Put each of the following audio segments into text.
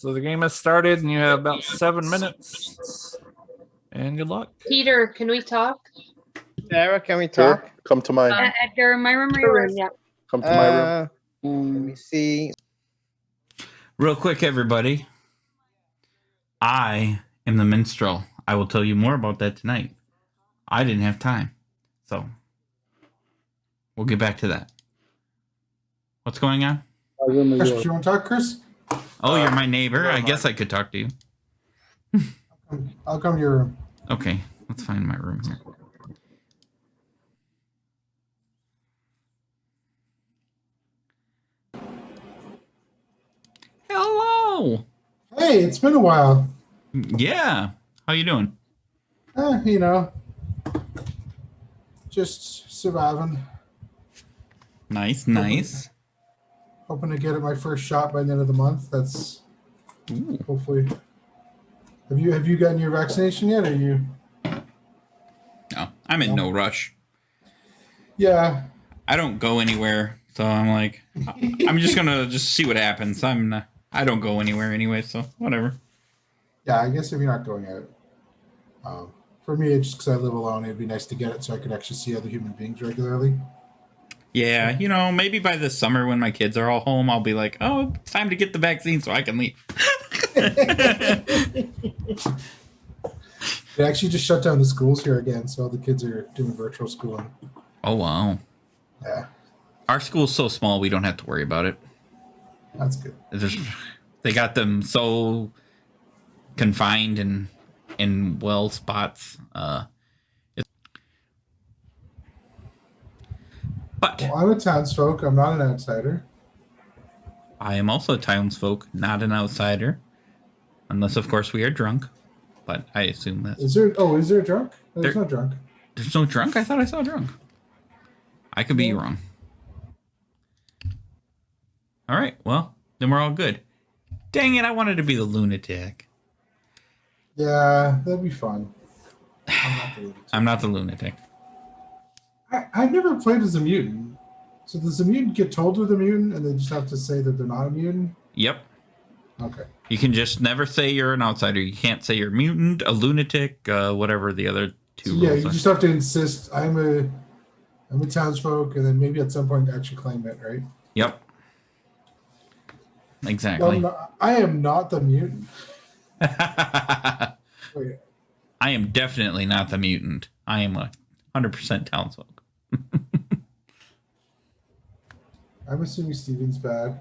So the game has started, and you have about 7 minutes. And good luck. Peter, can we talk? Sarah, can we talk? Sure. Come to my Edgar, my room or yours? Yeah. come to my room. Let me see. Real quick, everybody. I am the minstrel. I will tell you more about that tonight. I didn't have time. So, we'll get back to that. What's going on? Chris, you want to talk, Chris? Oh, you're my neighbor. I guess I could talk to you. I'll come to your room. Okay, let's find my room here. Hello. Hey, it's been a while. Yeah. How you doing? You know, just surviving. Nice, nice. Hoping to get at my first shot by the end of the month. That's hopefully. Have you gotten your vaccination yet? Or you? No, I'm in no rush. Yeah. I don't go anywhere, so I'm like, I'm just gonna see what happens. I don't go anywhere anyway, so whatever. Yeah, I guess if you're not going out. For me, it's just because I live alone. It'd be nice to get it so I could actually see other human beings regularly. Yeah, you know, maybe by this summer when my kids are all home, I'll be like, oh, it's time to get the vaccine so I can leave. They actually just shut down the schools here again, so all the kids are doing virtual schooling. Oh, wow. Yeah. Our school's so small, we don't have to worry about it. That's good. They got them so confined and in well spots. But Well, I'm a townsfolk. I'm not an outsider. I am also a townsfolk, not an outsider. Unless, of course, we are drunk. But I assume that's... Is there a drunk? There's no drunk. There's no drunk? I thought I saw drunk. I could be wrong. All right, well, then we're all good. Dang it, I wanted to be the lunatic. Yeah, that'd be fun. I'm not the lunatic. I've never played as a mutant. So does a mutant get told they're the mutant and they just have to say that they're not a mutant? Yep. Okay. You can just never say you're an outsider. You can't say you're a mutant, a lunatic, whatever the other two So, yeah, rules you are. just have to insist I'm a townsfolk and then maybe at some point actually claim it, right? Yep. Exactly. Well, I am not the mutant. Wait. I am definitely not the mutant. I am 100% townsfolk. I'm assuming Steven's bad.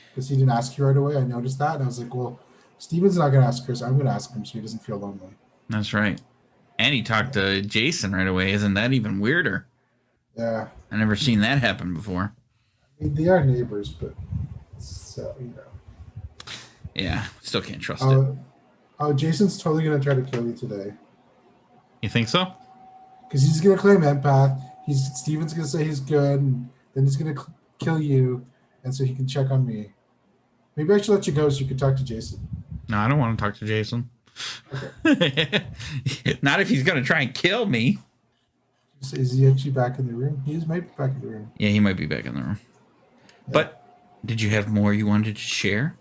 Because he didn't ask you right away. I noticed that. And I was like, well, Steven's not going to ask Chris. I'm going to ask him so he doesn't feel lonely. That's right. And he talked to Jason right away. Isn't that even weirder? Yeah. I never seen that happen before. I mean, they are neighbors, but so, you know. Yeah, still can't trust it. Oh, Jason's totally going to try to kill you today. You think so? Because he's going to claim empath. Steven's going to say he's good. And then he's going to kill you. And so he can check on me. Maybe I should let you go so you can talk to Jason. No, I don't want to talk to Jason. Okay. Not if he's going to try and kill me. Is he actually back in the room? He might be back in the room. Yeah, he might be back in the room. Yeah. But did you have more you wanted to share?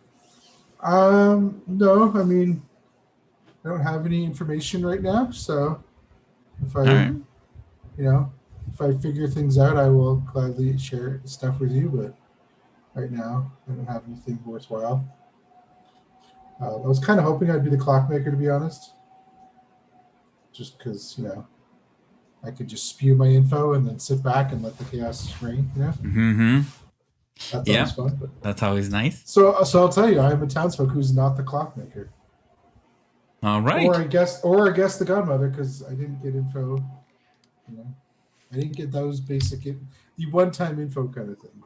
No. I mean, I don't have any information right now. So if if I figure things out, I will gladly share stuff with you. But right now, I don't have anything worthwhile. I was kind of hoping I'd be the clockmaker, to be honest. Just because, I could just spew my info and then sit back and let the chaos reign, Mm-hmm. That's always fun. But... That's always nice. So I'll tell you, I'm a townsfolk who's not the clockmaker. All right. Or I guess the godmother, because I didn't get info. I didn't get those basic, the one-time info kind of thing.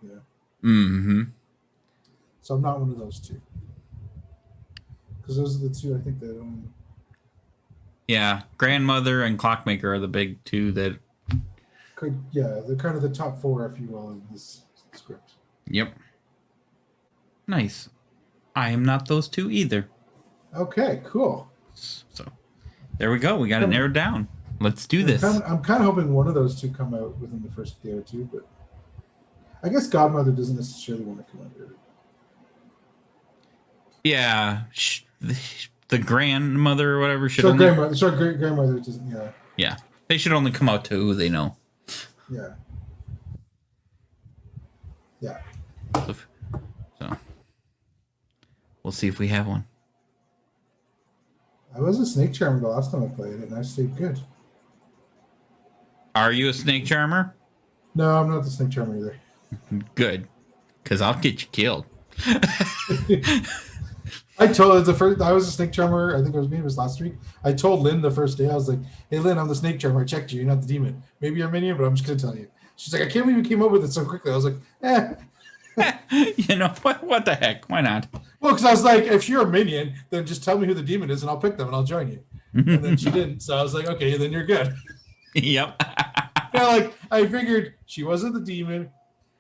Mm-hmm. So I'm not one of those two. Because those are the two I think that only. Yeah, grandmother and clockmaker are the big two that. They're kind of the top four, if you will, in this script. Yep. Nice. I am not those two either. Okay, cool. So, there we go. We got it narrowed down. Let's do this. I'm kind of hoping one of those two come out within the first day or two, but I guess Godmother doesn't necessarily want to come out early. Yeah, the grandmother or whatever should So only. grandmother, so grandmother doesn't. Yeah, Yeah, they should only come out to who they know. yeah, yeah. So we'll see if we have one. I was a snake charmer the last time I played it, and I stayed good. Are you a snake charmer? No, I'm not the snake charmer either. Good, because I'll get you killed. I told the first I was a snake charmer. I think it was last week. I told Lynn the first day. I was like, "Hey, Lynn, I'm the snake charmer. I checked you. You're not the demon. Maybe you're a minion, but I'm just gonna tell you." She's like, "I can't believe you came up with it so quickly." I was like, "Eh." You know what the heck? Why not? Well, because I was like, if you're a minion, then just tell me who the demon is, and I'll pick them, and I'll join you. And then she didn't, so I was like, okay, then you're good. Yep. Yeah, like I figured she wasn't the demon.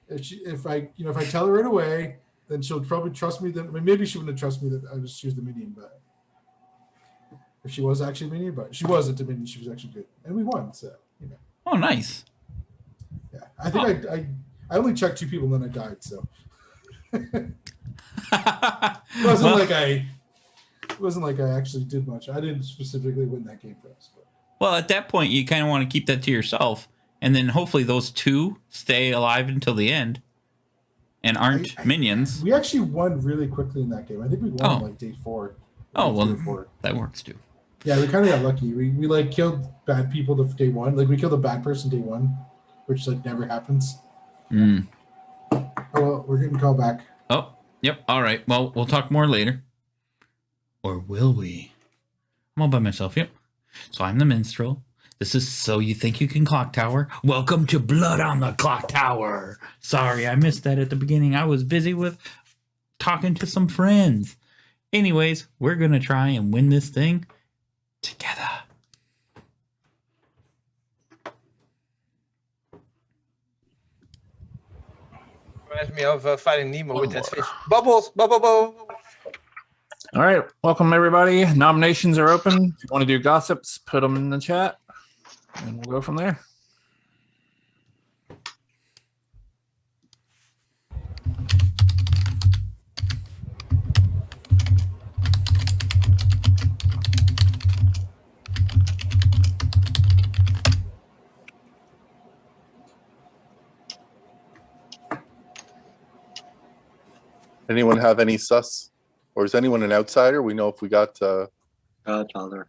If I tell her right away, then she'll probably trust me. Then I mean, maybe she wouldn't trust me that she was the minion, but if she was actually a minion, but she wasn't a minion, she was actually good, and we won. So Oh, nice. yeah, I think I only checked 2 people, and then I died. So it wasn't like I actually did much. I didn't specifically win that game for us. But. Well, at that point, you kind of want to keep that to yourself, and then hopefully those 2 stay alive until the end and aren't minions. We actually won really quickly in that game. I think we won like day 4. Oh, well, that works too. Yeah, we kind of got lucky. We like killed bad people the day 1. Like we killed a bad person day 1, which like never happens. Mm. Oh, well, we're getting called back. Oh, yep. All right. Well, we'll talk more later. Or will we? I'm all by myself. Yep. So I'm the minstrel. This is So You Think You Can Clock Tower. Welcome to Blood on the Clock Tower. Sorry, I missed that at the beginning. I was busy with talking to some friends. Anyways, we're going to try and win this thing together. Reminds me of Finding Nemo with that fish. Bubbles, bubble, bubble. All right, welcome everybody. Nominations are open. If you want to do gossips, put them in the chat, and we'll go from there. Anyone have any sus? Or is anyone an outsider? We know if we got Godfather.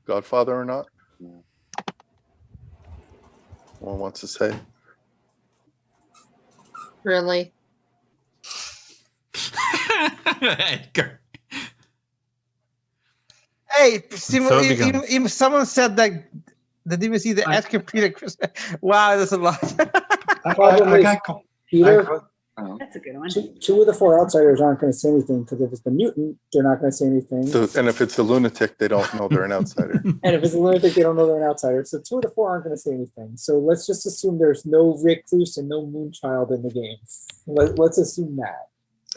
Godfather or not? Yeah. One wants to say. Really? Edgar. Hey, So it begins. if someone said that the demons either Edgar, Peter, Chris. Wow, that's a lot. Probably Peter. Oh. That's a good one. Two of the 4 outsiders aren't going to say anything because if it's the mutant, they're not going to say anything. And if it's the lunatic, they don't know they're an outsider. And if it's a lunatic, they don't know they're an outsider. So 2 of the 4 aren't going to say anything. So let's just assume there's no recluse and no moonchild in the game. Let's assume that.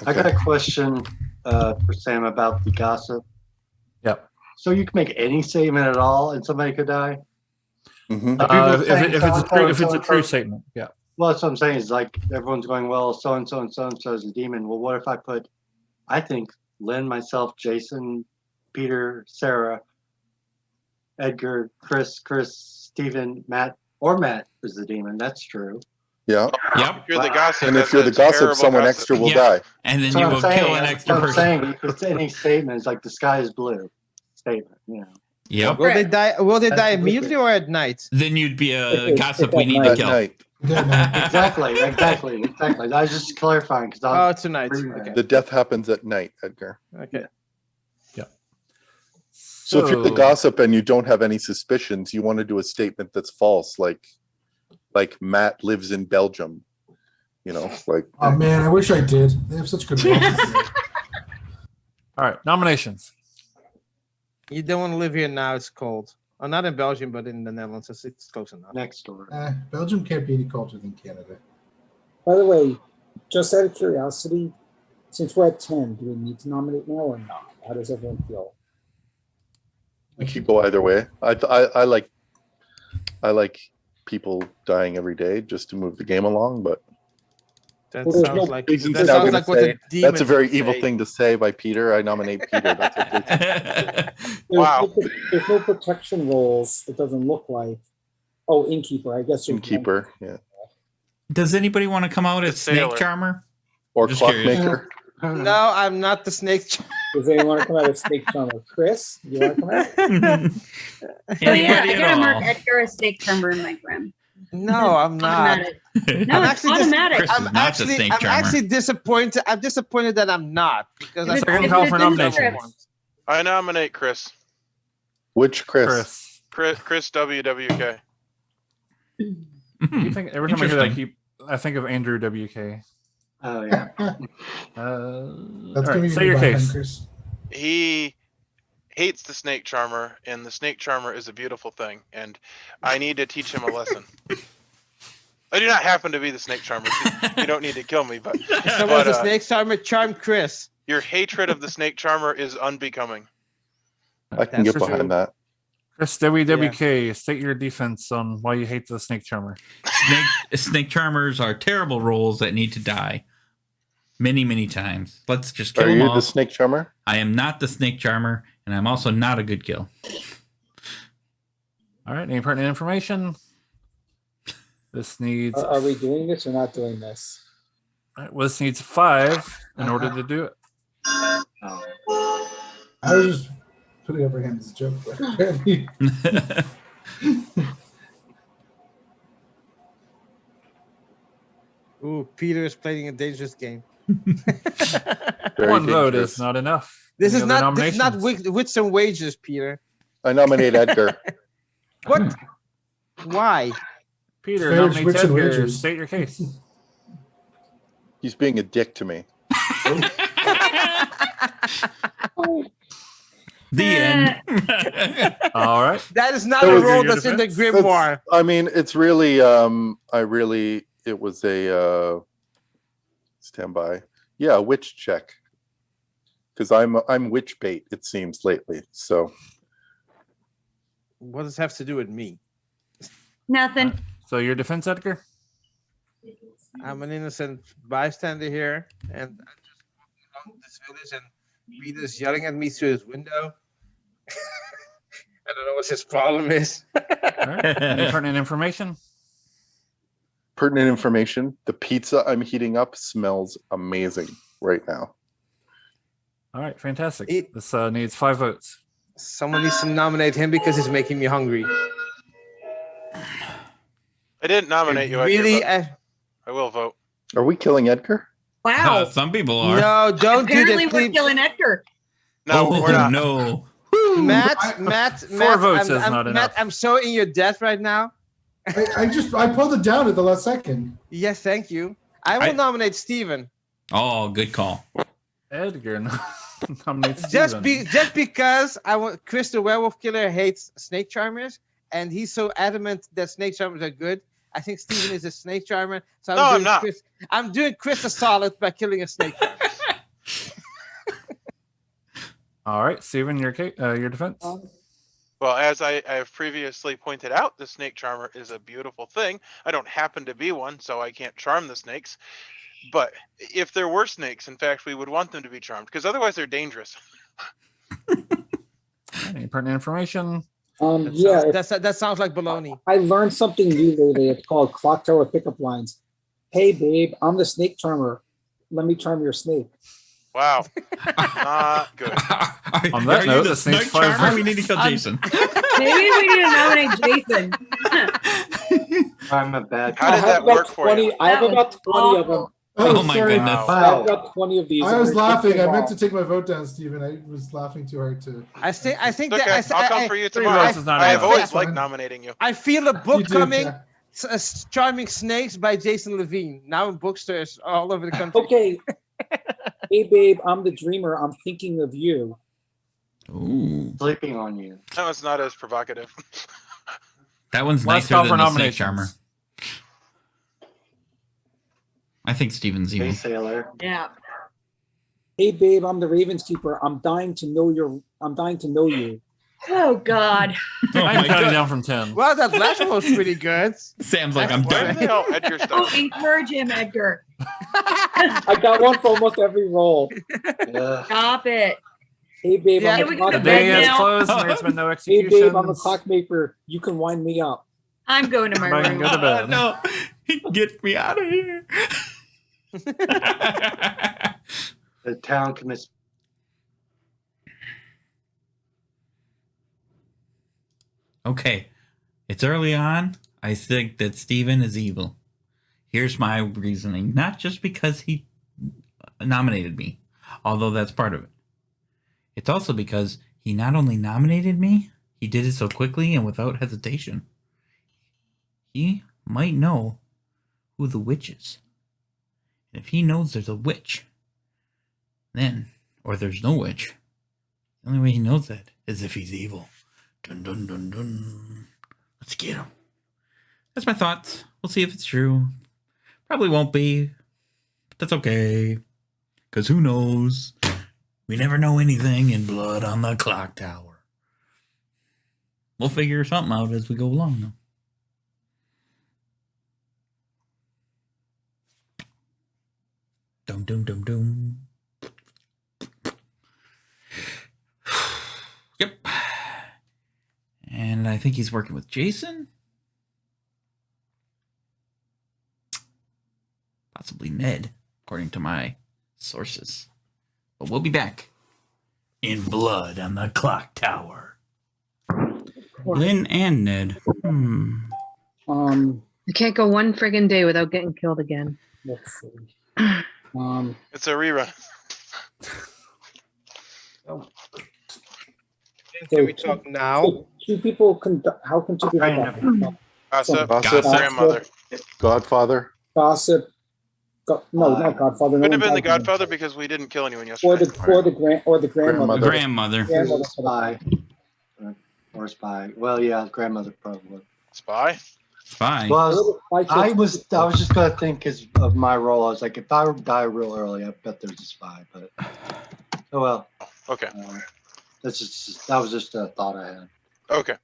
Okay. I got a question for Sam about the gossip. Yep. So you can make any statement at all and somebody could die? Mhm. If it's a true statement, yeah. Well, that's what I'm saying is like everyone's going, well, so-and-so and so-and-so is a demon. Well, what if I put, I think Lynn, myself, Jason, Peter, Sarah, Edgar, Chris, Stephen, Matt is the demon. That's true. Yeah. Yep. If you're the gossip, And if that's you're a the gossip, terrible someone gossip. extra will Yeah. die. And then So you I'm will saying, kill an extra I'm person. saying you could say any statement is like the sky is blue statement, you know. Yep. Will they die? Will they That's die wicked. immediately or at night? Then you'd be a If gossip we at need night. to At kill. night. Exactly. I was just clarifying because Oh, tonight. Pretty Okay. The death happens at night, Edgar. Okay. So if you're the gossip and you don't have any suspicions, you want to do a statement that's false, like Matt lives in Belgium. You know, like Oh man, I wish I did. They have such good ones. All right, nominations. You don't want to live here now. It's cold. Oh, not in Belgium, but in the Netherlands. It's close enough. next door. Belgium can't be any colder than Canada. By the way, just out of curiosity, since we're at 10, do we need to nominate now or not? How does everyone feel? it could go either way. I like people dying every day just to move the game along, but That Well, there's sounds no like reasons that now sounds gonna like what a demon That's a very would evil say. thing to say by Peter. I nominate Peter. That's what they say. There's no protection roles. It doesn't look like. Oh, innkeeper. I guess you're Innkeeper, yeah. Does anybody want to come out as The Snake sailor. Charmer? Or Just curious. clockmaker. No, I'm not the snake. Does anyone want to come out of snake charmer? Chris, you want to come out? Oh yeah, Anybody I at gotta mark all? Edgar a snake charmer in my grim. No, I'm not. Automatic. No, I'm it's actually just- automatic. Chris is I'm not the actually, snake I'm charmer. actually disappointed. I'm disappointed that I'm not because If I'm it's- Second if call it's for in the nominations. script. I nominate Chris. Which Chris? Chris WWK. You think every time I hear that, Interesting. I think of Andrew WK. Oh yeah. That's All gonna right, be say your behind case. Chris. He hates the snake charmer, and the snake charmer is a beautiful thing, and I need to teach him a lesson. I do not happen to be the snake charmer. So you don't need to kill me, but someone's a But, snake charmer. Charm Chris. your hatred of the snake charmer is unbecoming. I can That's get behind true. that. Chris WWK, state your defense on why you hate the snake charmer. Snake Charmers are terrible roles that need to die many times. Let's just kill Are them you all. the snake charmer? I am not the Snake Charmer, and I'm also not a good kill. All right, any pertinent information? This needs Are we doing this or not doing this? all right, well, this needs 5 in order to do it. Oh. I was just putting up her hand as a joke, but apparently Ooh, Peter is playing a dangerous game. Very One vote dangerous. is not enough. This Any is other not. This is not nominations? wits and wages, Peter. I nominate Edgar. What? Why? Peter Fair nominates wits and Edgar. wages. State your case. He's being a dick to me. The end. All right. That is not That a was role your that's in the defense? grimoire. I mean, it's really, it was a, stand by. Yeah, witch check. Because I'm witch bait, it seems lately. So What does it have to do with me? Nothing. So your defense, Edgar? I'm an innocent bystander here, and I'm just walking along this village, and Peter's yelling at me through his window. I don't know what his problem is. All right. Any pertinent information? pertinent information. The pizza I'm heating up smells amazing right now. All right, fantastic. It- This needs 5 votes. Someone needs to nominate him because he's making me hungry. I didn't nominate you. Edgar, Really? but I will vote. Are we killing Edgar? Wow. Some people are. No, don't do Apparently that. we're Please. killing Edgar. No, oh, we're not. no. Matt, Four votes is not Matt, enough. I'm so in your debt right now. I pulled it down at the last second. Yes, thank you. I will I- nominate Steven. Oh, good call. Edgar nominates Just Steven. just because I want Chris the werewolf killer hates snake charmers, and he's so adamant that snake charmers are good. I think Steven is a snake charmer. So No, I'm doing not. I'm doing Chris a solid by killing a snake charmer. All right, Steven, your defense. Well, as I have previously pointed out, the snake charmer is a beautiful thing. I don't happen to be one, so I can't charm the snakes. But if there were snakes, in fact, we would want them to be charmed, because otherwise they're dangerous. Any pertinent information? Yeah, That sounds like baloney. I learned something new lately. It's called Clocktower pickup lines. Hey, babe, I'm the snake charmer. Let me charm your snake. Wow. Not good. On that Are note, you the the snake's snake charmer? 5 We need to kill Jason. Maybe we need to nominate Jason. I'm a bad How I did have that about work for 20 you? I have That about was 20 of them. awful. Oh my sorry. goodness. I have Wow. about 20 of these. I was and they're laughing. I taking meant off. to take my vote down, Stephen. I was laughing too hard to. I think It's that okay. I'll come for you 3 tomorrow. votes is not I have enough. always That's liked fine. nominating you. I feel a You book do, coming. yeah. Charming Snakes by Jason Levine. Now in bookstores all over the country. Okay. Hey, babe, I'm the dreamer. I'm thinking of you. Ooh, sleeping on you. That was not as provocative. that one's Last nicer call than for the snake nominations. charmer. I think Steven's Hey, even. sailor. Yeah. Hey, babe, I'm the Ravens keeper. I'm dying to know you. Oh God. Oh I'm my counting God. down from 10. Well, that last one was pretty good. Say, Sam's like, I'm Why done. the hell Edgar Oh, stuff? encourage him, Edgar. I got one for almost every roll. Yeah. Stop it. Hey babe, Yeah, I'm Can a we go to The clockmaker. day bed has now? closed and there's been no Hey executions. babe, I'm a clockmaker. You can wind me up. I'm going to my Everybody room. go to bed. No, get me out of here. The town commits. Okay, it's early on. I think that Steven is evil. Here's my reasoning. Not just because he nominated me, although that's part of it. It's also because he not only nominated me, he did it so quickly and without hesitation. He might know who the witch is. And if he knows there's a witch, then, or there's no witch, the only way he knows that is if he's evil. Dun dun dun dun. Let's get him. That's my thoughts. We'll see if it's true. Probably won't be, but that's okay. Because who knows? We never know anything in Blood on the Clock Tower. We'll figure something out as we go along, though. Dum dum dum dum. Yep. And I think he's working with Jason. Possibly Ned, according to my sources. But we'll be back in Blood on the Clock Tower. Lynn and Ned. I can't go one friggin' day without getting killed again. Let's see. It's a rerun. Can we talk now? Two people how can two people talk? Gossip. Gossip. Grandmother. Godfather. Gossip. No, not Godfather. Could no have been the Godfather. Godfather because we didn't kill anyone Or yesterday. the grandmother. Grandmother. Grandmother. Spy. Or spy. Well, yeah, grandmother probably. Spy. Spy. Well, I I was just gonna think because of my role. I was like, if I die real early, I bet there's a spy. But oh well. Okay. That was just a thought I had. Okay.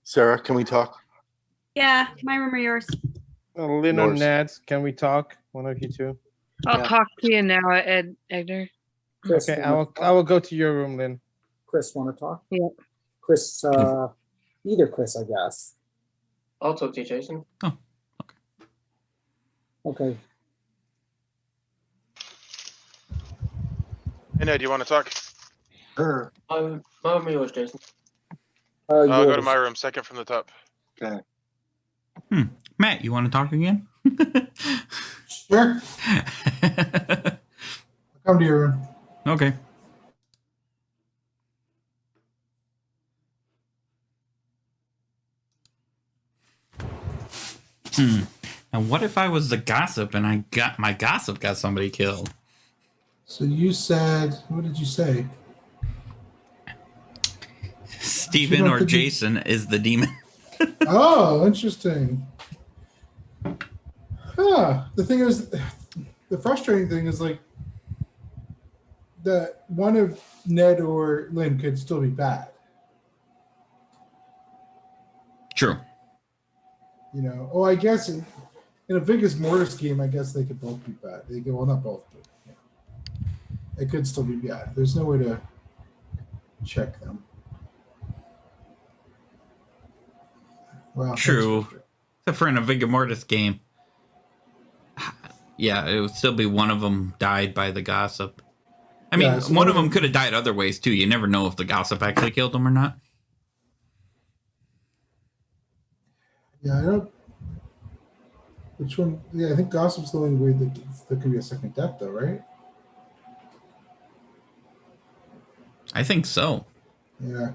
Sarah, can we talk? Yeah, my room or yours? Lynn or Yours. Ned, can we talk? One of you two. I'll Yeah. talk to you now, Edgar. Chris, Okay, I will go to your room, Lynn. Chris, want to talk? Yeah. Chris, either Chris, I guess. I'll talk to you, Jason. Okay. Hey Ned, you want to talk? Sure. My room or yours, Jason? I'll go to Yours. my room, second from the top. Okay. Matt, you want to talk again? Sure. Come to your room. Okay. And what if I was the gossip and I got my gossip got somebody killed? So you said, what did you say? Steven don't or think you- Jason is the demon. Oh, interesting. The thing is, the frustrating thing is like that one of Ned or Lynn could still be bad. True. You know, oh, I guess in a Vegas Mortis game, I guess they could both be bad. They could, well, not both, but yeah. They could still be bad. There's no way to check them. Wow. True. Except for in a Vigor Mortis game. Yeah, it would still be one of them died by the gossip. I mean, Yeah, so one of them could have died other ways too. You never know if the gossip actually killed him or not. Yeah, I don't. Which one? Yeah, I think Gossip's the only way that could be a second death, though, right? I think so. Yeah.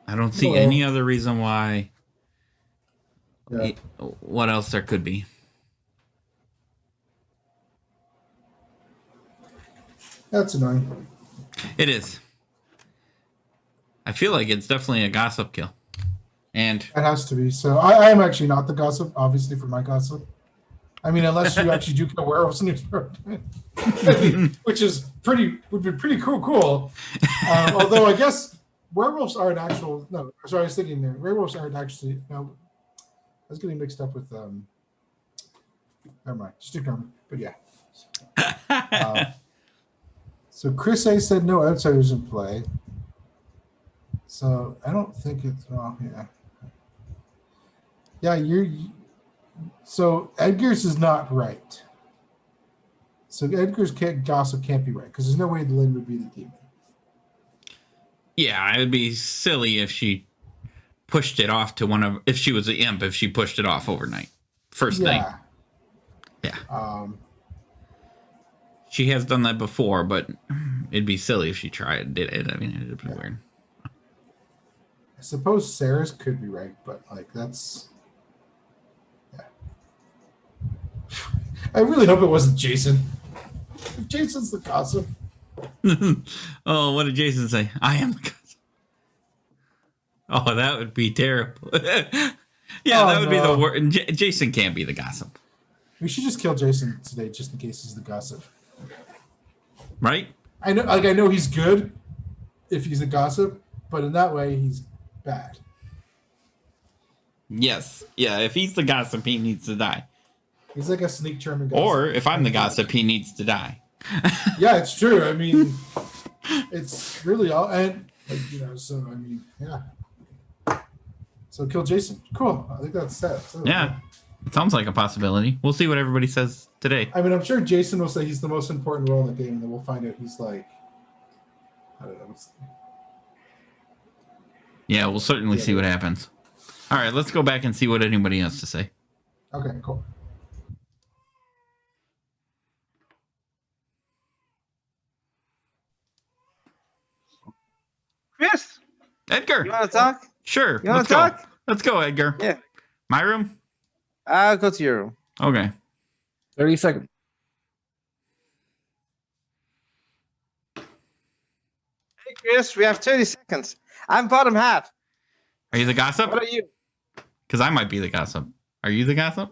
I don't see Well- any other reason why. Yeah. What else there could be? That's annoying. It is. I feel like it's definitely a gossip kill. And It has to be. So I am actually not the Gossip, obviously, for my Gossip. I mean, unless you actually do kill werewolves in your experiment, which is would be pretty cool. Although I guess werewolves aren't actual. No, sorry, I was thinking there. Werewolves aren't actually. No, I was getting mixed up with. Never mind. Just ignore me. But yeah. So Chris A said no outsiders in play. So I don't think it's. Well, yeah. Yeah, so Edgar's is not right. So Edgar's gossip can't be right because there's no way Lynn would be the demon. Yeah, it would be silly if she pushed it off to if she was the imp, if she pushed it off overnight. First thing. Yeah. She has done that before, but it'd be silly if she did it. I mean, it'd be weird. I suppose Sarah's could be right, but that's. Yeah. I really hope it wasn't Jason. If Jason's the gossip. Oh, what did Jason say? I am the gossip. Oh, that would be terrible. That would be the worst. Jason can't be the gossip. We should just kill Jason today, just in case he's the gossip. Right? I know he's good if he's the gossip, but in that way he's bad. Yes. Yeah, if he's the gossip, he needs to die. He's like a sneak German gossip. Or if I'm the gossip, he needs to die. Yeah, it's true. I mean, it's really all, and so I mean, yeah. So kill Jason. Cool. I think that's set. So, yeah. It sounds like a possibility. We'll see what everybody says today. I mean, I'm sure Jason will say he's the most important role in the game, and then we'll find out he's like, I don't know. Yeah, we'll certainly see what happens. All right, let's go back and see what anybody has to say. Okay, cool. Chris, Edgar. you want to talk? Sure. You want to talk? Let's go, Edgar. Yeah. My room? I'll go to your room. Okay. 30 seconds. Hey, Chris, we have 30 seconds. I'm bottom half. Are you the gossip? What are you? Because I might be the gossip. Are you the gossip?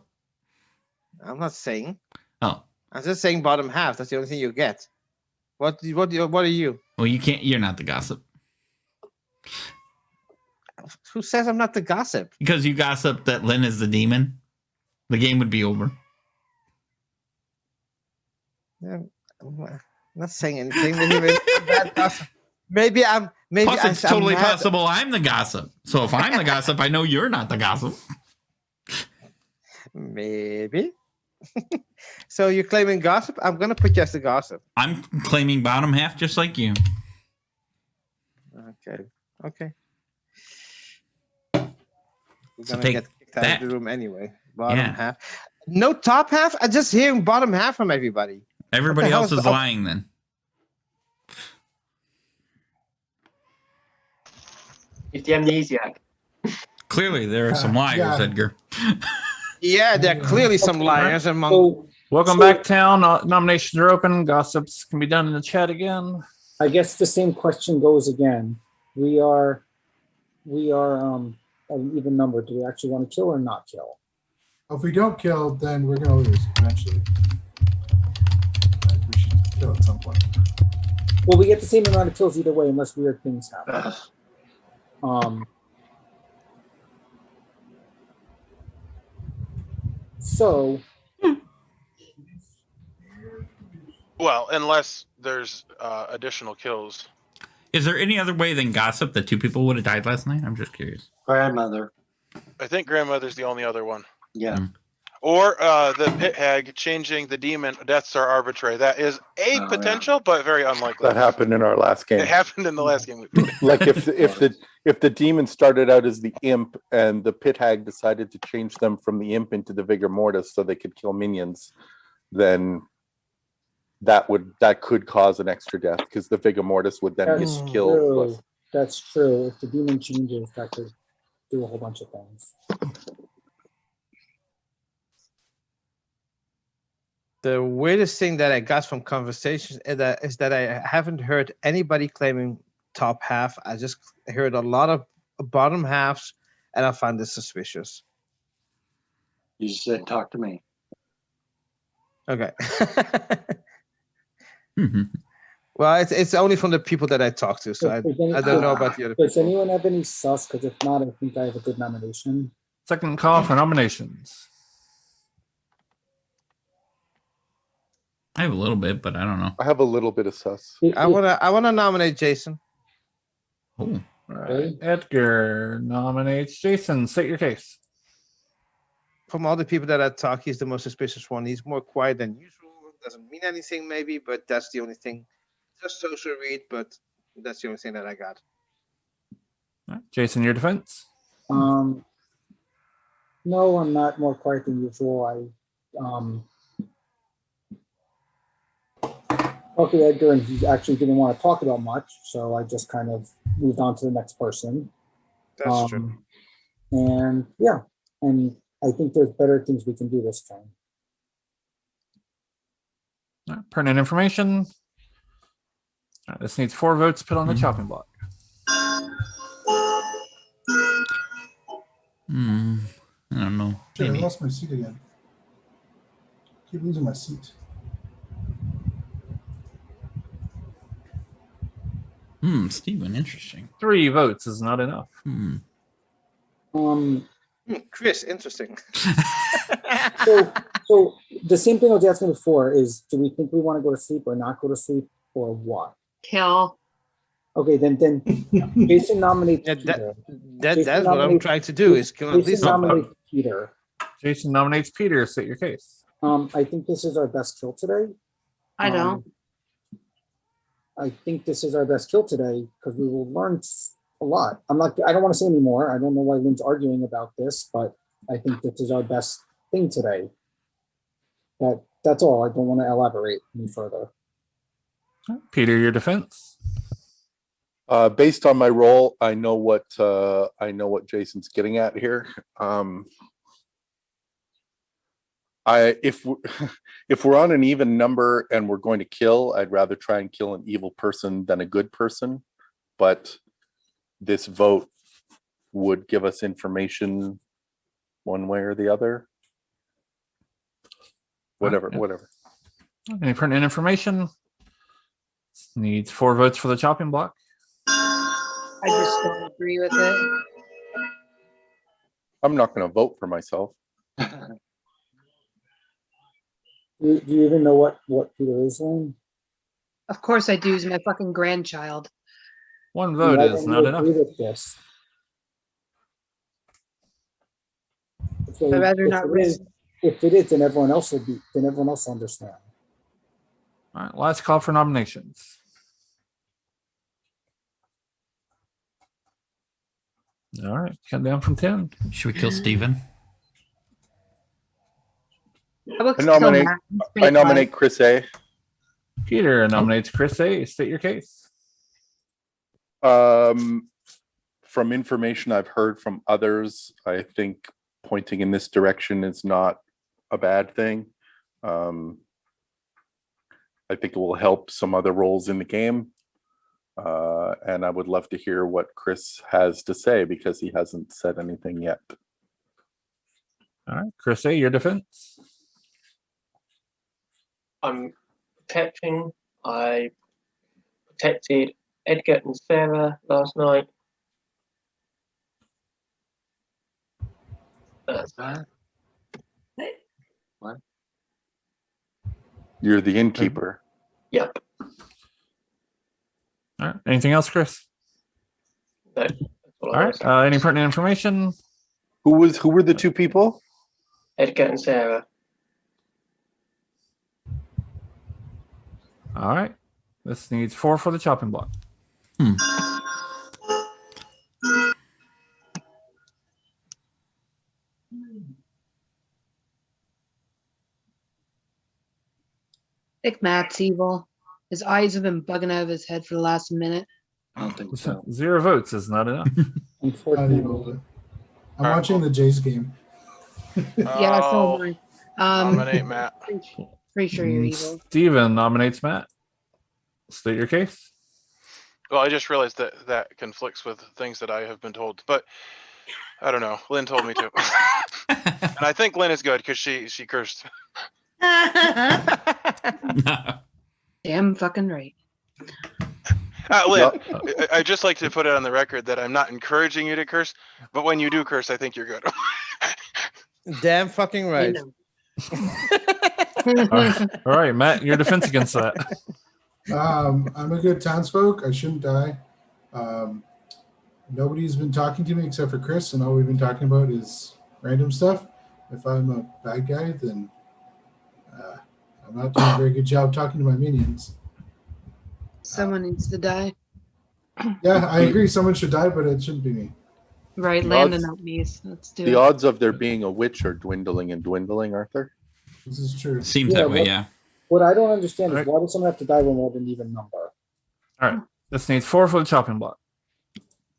I'm not saying. Oh. I'm just saying bottom half. That's the only thing you get. What are you? Well, you're not the gossip. Who says I'm not the gossip? Because you gossip that Lynn is the demon, the game would be over. Yeah, I'm not saying anything. Maybe I'm. Plus, it's totally possible I'm the gossip. So if I'm the gossip, I know you're not the gossip. Maybe. So you're claiming gossip? I'm going to put you as the gossip. I'm claiming bottom half just like you. Okay. We're going to get kicked out of the room anyway. Bottom half. No top half? I'm just hearing bottom half from everybody. Everybody else is lying then. He's the amnesiac. Clearly, there are some liars, Edgar. Yeah, there are clearly some liars among. Welcome back, town. Nominations are open. Gossips can be done in the chat again. I guess the same question goes again. We are an even number. Do we actually want to kill or not kill? If we don't kill, then we're going to lose eventually. We should kill at some point. Well, we get the same amount of kills either way, unless weird things happen. So. Well, unless there's additional kills. Is there any other way than gossip that two people would have died last night? I'm just curious. Grandmother. I think grandmother's the only other one. Yeah. Or the pit hag changing the demon Death Star arbitrary. That is a potential, but very unlikely. That happened in our last game. It happened in the last game we played. Like if the demon started out as the imp and the pit hag decided to change them from the imp into the vigor mortis so they could kill minions, then that could cause an extra death because the vigor mortis would then get killed. That's true. If the demon changes, that could do a whole bunch of things. The weirdest thing that I got from conversations is that I haven't heard anybody claiming top half. I just heard a lot of bottom halves, and I find this suspicious. You just didn't talk to me. Okay. Well, it's only from the people that I talk to, so I don't know about the other Does people. anyone have any sus? Because if not, I think I have a good nomination. Second call for nominations. I have a little bit, but I don't know. I have a little bit of sus. It- I wanna nominate Jason. Oh, All right. Edgar nominates Jason. State your case. From all the people that I talk, he's the most suspicious one. He's more quiet than usual. Doesn't mean anything, maybe, but that's the only thing. Just social read, but that's the only thing that I got. All right. Jason, your defense. No, I'm not more quiet than usual. Talked to Edgar, and he actually didn't want to talk about much, so I just kind of moved on to the next person. That's true. And yeah, and I think there's better things we can do this time. All right. Pertinent information. All right. This needs 4 votes put on the chopping block. I don't know. Shit, I Maybe. lost my seat again. Keep losing my seat. Steven, interesting. 3 votes is not enough. Chris, interesting. So the same thing I was asking before is, do we think we want to go to sleep or not go to sleep or what? Kill. Okay, then Jason nominates Yeah, Peter. that's what I'm nominates- trying to do is kill at Jason least somebody. nominates Peter. Jason nominates Peter. State your case. I think this is our best kill today. I don't. I think this is our best kill today because we will learn a lot. I don't want to say any more. I don't know why Lynn's arguing about this, but I think this is our best thing today. That's all. I don't want to elaborate any further. Peter, your defense. Based on my role, I know what Jason's getting at here. If we're on an even number and we're going to kill, I'd rather try and kill an evil person than a good person. But this vote would give us information one way or the other. Whatever. Any pertinent information? Needs 4 votes for the chopping block. I just don't agree with it. I'm not going to vote for myself. Do you even know what Peter is, Lynn? Of course I do. He's my fucking grandchild. 1 vote is not enough. Agree with this. I'd rather not risk. If it is, then everyone else will understand. All right. Last call for nominations. All right. Count down from 10. Should we kill Steven? How about I nominate- kill Matt? He's pretty I nominate Chris A. Peter nominates Chris A. State your case. From information I've heard from others, I think pointing in this direction is not a bad thing. I think it will help some other roles in the game. And I would love to hear what Chris has to say because he hasn't said anything yet. All right. Chris A., your defense. I'm protecting. I protected Edgar and Sarah last night. That's that. You're the innkeeper. Yep. All right. Anything else, Chris? No, that's all All right. Any pertinent information? Who were the 2 people? Edgar and Sarah. All right. This needs 4 for the chopping block. I think Matt's evil. His eyes have been bugging out of his head for the last minute. I don't think so. 0 votes is not enough. Not Unfortunately, even. I'm watching the Jays game. Yeah, so am I. Nominate Matt. Pretty sure you're evil. Steven nominates Matt. State your case. Well, I just realized that that conflicts with things that I have been told, but I don't know. Lynn told me to. And I think Lynn is good because she cursed. Damn fucking right. Lynn, I'd just like to put it on the record that I'm not encouraging you to curse, but when you do curse, I think you're good. Damn fucking right. All right, Matt, your defense against that. I'm a good townsfolk. I shouldn't die. Nobody's been talking to me except for Chris, and all we've been talking about is random stuff. If I'm a bad guy, then I'm not doing a very good job talking to my minions. Someone needs to die. Yeah, I agree. Someone should die, but it shouldn't be me. Right, The Landon odds- out these. Let's do The it. odds of there being a witch are dwindling and dwindling, aren't there? This is true. Seems Yeah, that way, what- yeah. What I don't understand is Right. why does someone have to die when we're at an even number? All right, this needs 4 for the chopping block.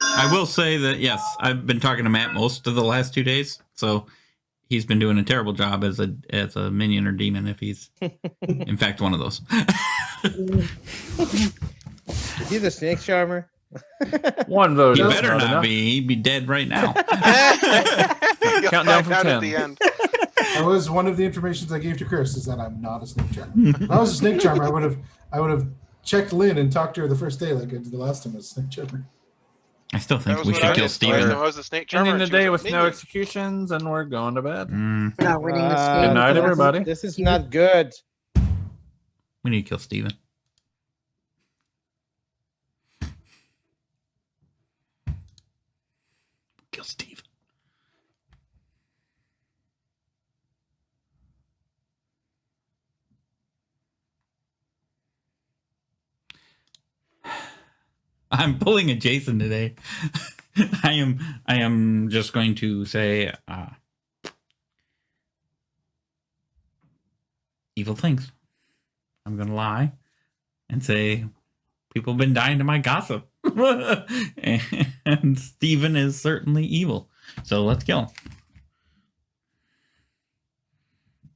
I will say that, yes, I've been talking to Matt most of the last 2 days, so he's been doing a terrible job as a minion or demon if he's, in fact, one of those. Is he the snake charmer? 1 vote. He is better not enough. be. He'd be dead right now. You'll Count down find from out 10. at the end. That was one of the informations I gave to Chris, is that I'm not a snake charmer. If I was a snake charmer, I would have checked Lynn and talked to her the first day, like I did the last time I was a snake charmer. I still That think was we what should I kill did. Last time Steven. I was a snake charmer. Ending the and she was day a with no minion. executions, and we're going to bed. Mm, Not winning this Uh, game. Good night, this is- everybody. This is not good. we need to kill Steven. Kill Steven. I'm pulling a Jason today. I am just going to say evil things. I'm going to lie and say people have been dying to my gossip. And Steven is certainly evil. So let's kill him.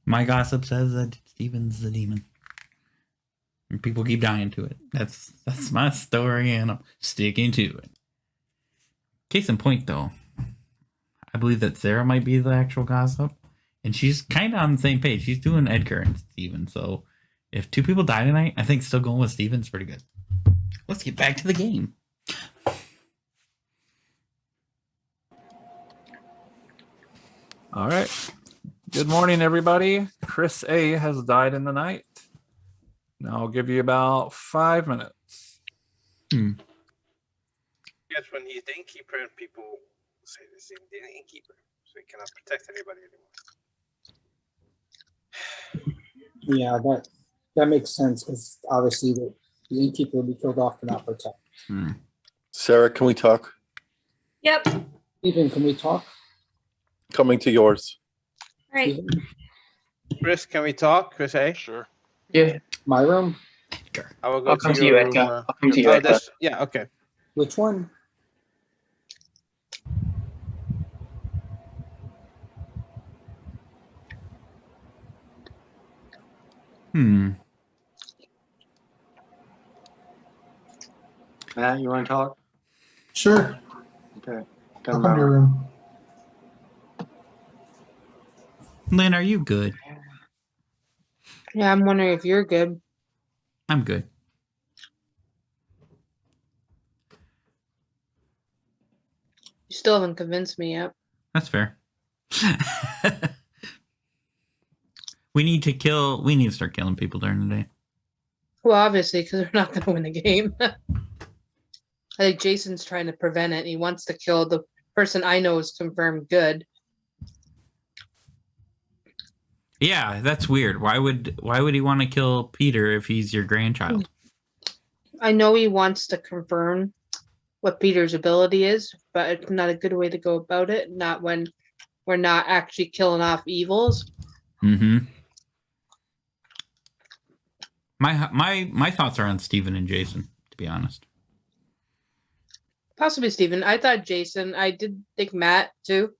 My gossip says that Steven's the demon. And people keep dying to it. That's my story, and I'm sticking to it. Case in point, though, I believe that Sarah might be the actual gossip, and she's kind of on the same page. She's doing Edgar and Steven, so if 2 people die tonight, I think still going with Steven's pretty good. Let's get back to the game. All right. Good morning, everybody. Chris A has died in the night. Now I'll give you about 5 minutes. Yes, when he's the innkeeper and people say this is the innkeeper, so he cannot protect anybody anymore. Yeah, that makes sense because obviously the innkeeper will be killed off to not protect. Sarah, can we talk? Yep. Stephen, can we talk? Coming to yours. All right. Stephen? Chris, can we talk? Chris, hey? Sure. Yeah, My room? Edgar. I will go I'll come to your you, room, Edgar. I'll come to you, oh, Edgar. that's, yeah, okay. Which one? Hmm. Matt, you want to talk? Sure. Okay. I'll come to your room. Lynn, are you good? Yeah, I'm wondering if you're good. I'm good. You still haven't convinced me yet. That's fair. We need to start killing people during the day. Well, obviously, because we're not going to win the game. I think Jason's trying to prevent it. He wants to kill the person I know is confirmed good. Yeah, that's weird. Why would he want to kill Peter if he's your grandchild? I know he wants to confirm what Peter's ability is, but it's not a good way to go about it. Not when we're not actually killing off evils. Mm-hmm. My thoughts are on Steven and Jason, to be honest. Possibly Steven. I thought Jason. I did think Matt too.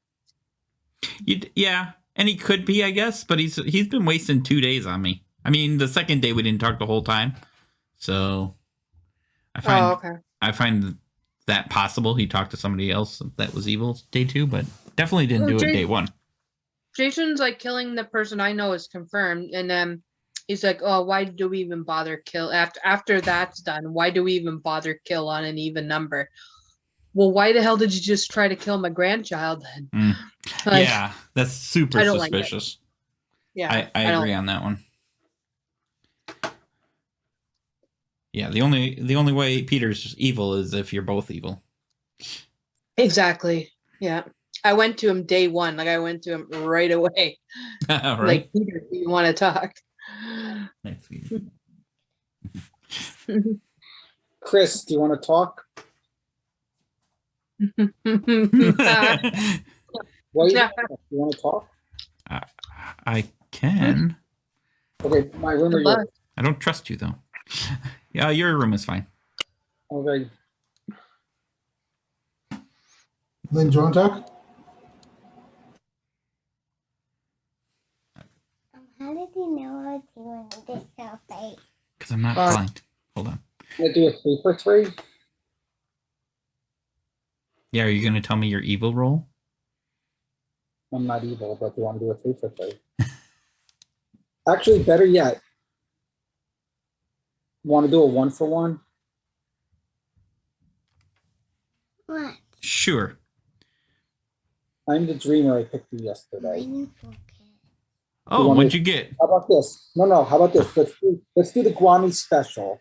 Yeah, and he could be, I guess, but he's been wasting 2 days on me. I mean, the second day we didn't talk the whole time, so I find that possible. He talked to somebody else that was evil day 2, but definitely didn't do it day 1. Jason's like killing the person I know is confirmed, and then He's like, oh, why do we even bother kill after that's done? Why do we even bother kill on an even number? Well, why the hell did you just try to kill my grandchild then? Mm. Like, Yeah, that's super I don't like it. suspicious. Yeah, I don't agree on that one. Yeah, the only way Peter's evil is if you're both evil. exactly. Yeah, I went to him day one. Like I went to him right away. Right? Like, Peter, do you want to talk? Thanks, Peter. Chris, do you want to talk? Why you want to talk? I can. Okay, my room or Good luck. yours? I don't trust you though. Yeah, your room is fine. Okay. Lynn, do you want to talk? How did you know I was doing this so late? Because I'm not blind. Hold on. I'm gonna do a 3 for 3. Yeah, are you going to tell me your evil roll? I'm not evil, but you want to do a 3 for 3? Actually, better yet, want to do a 1 for 1? What? Sure. I'm the dreamer I picked you yesterday. Oh, what'd you get? How about this? No. How about this? Let's do the Guami special.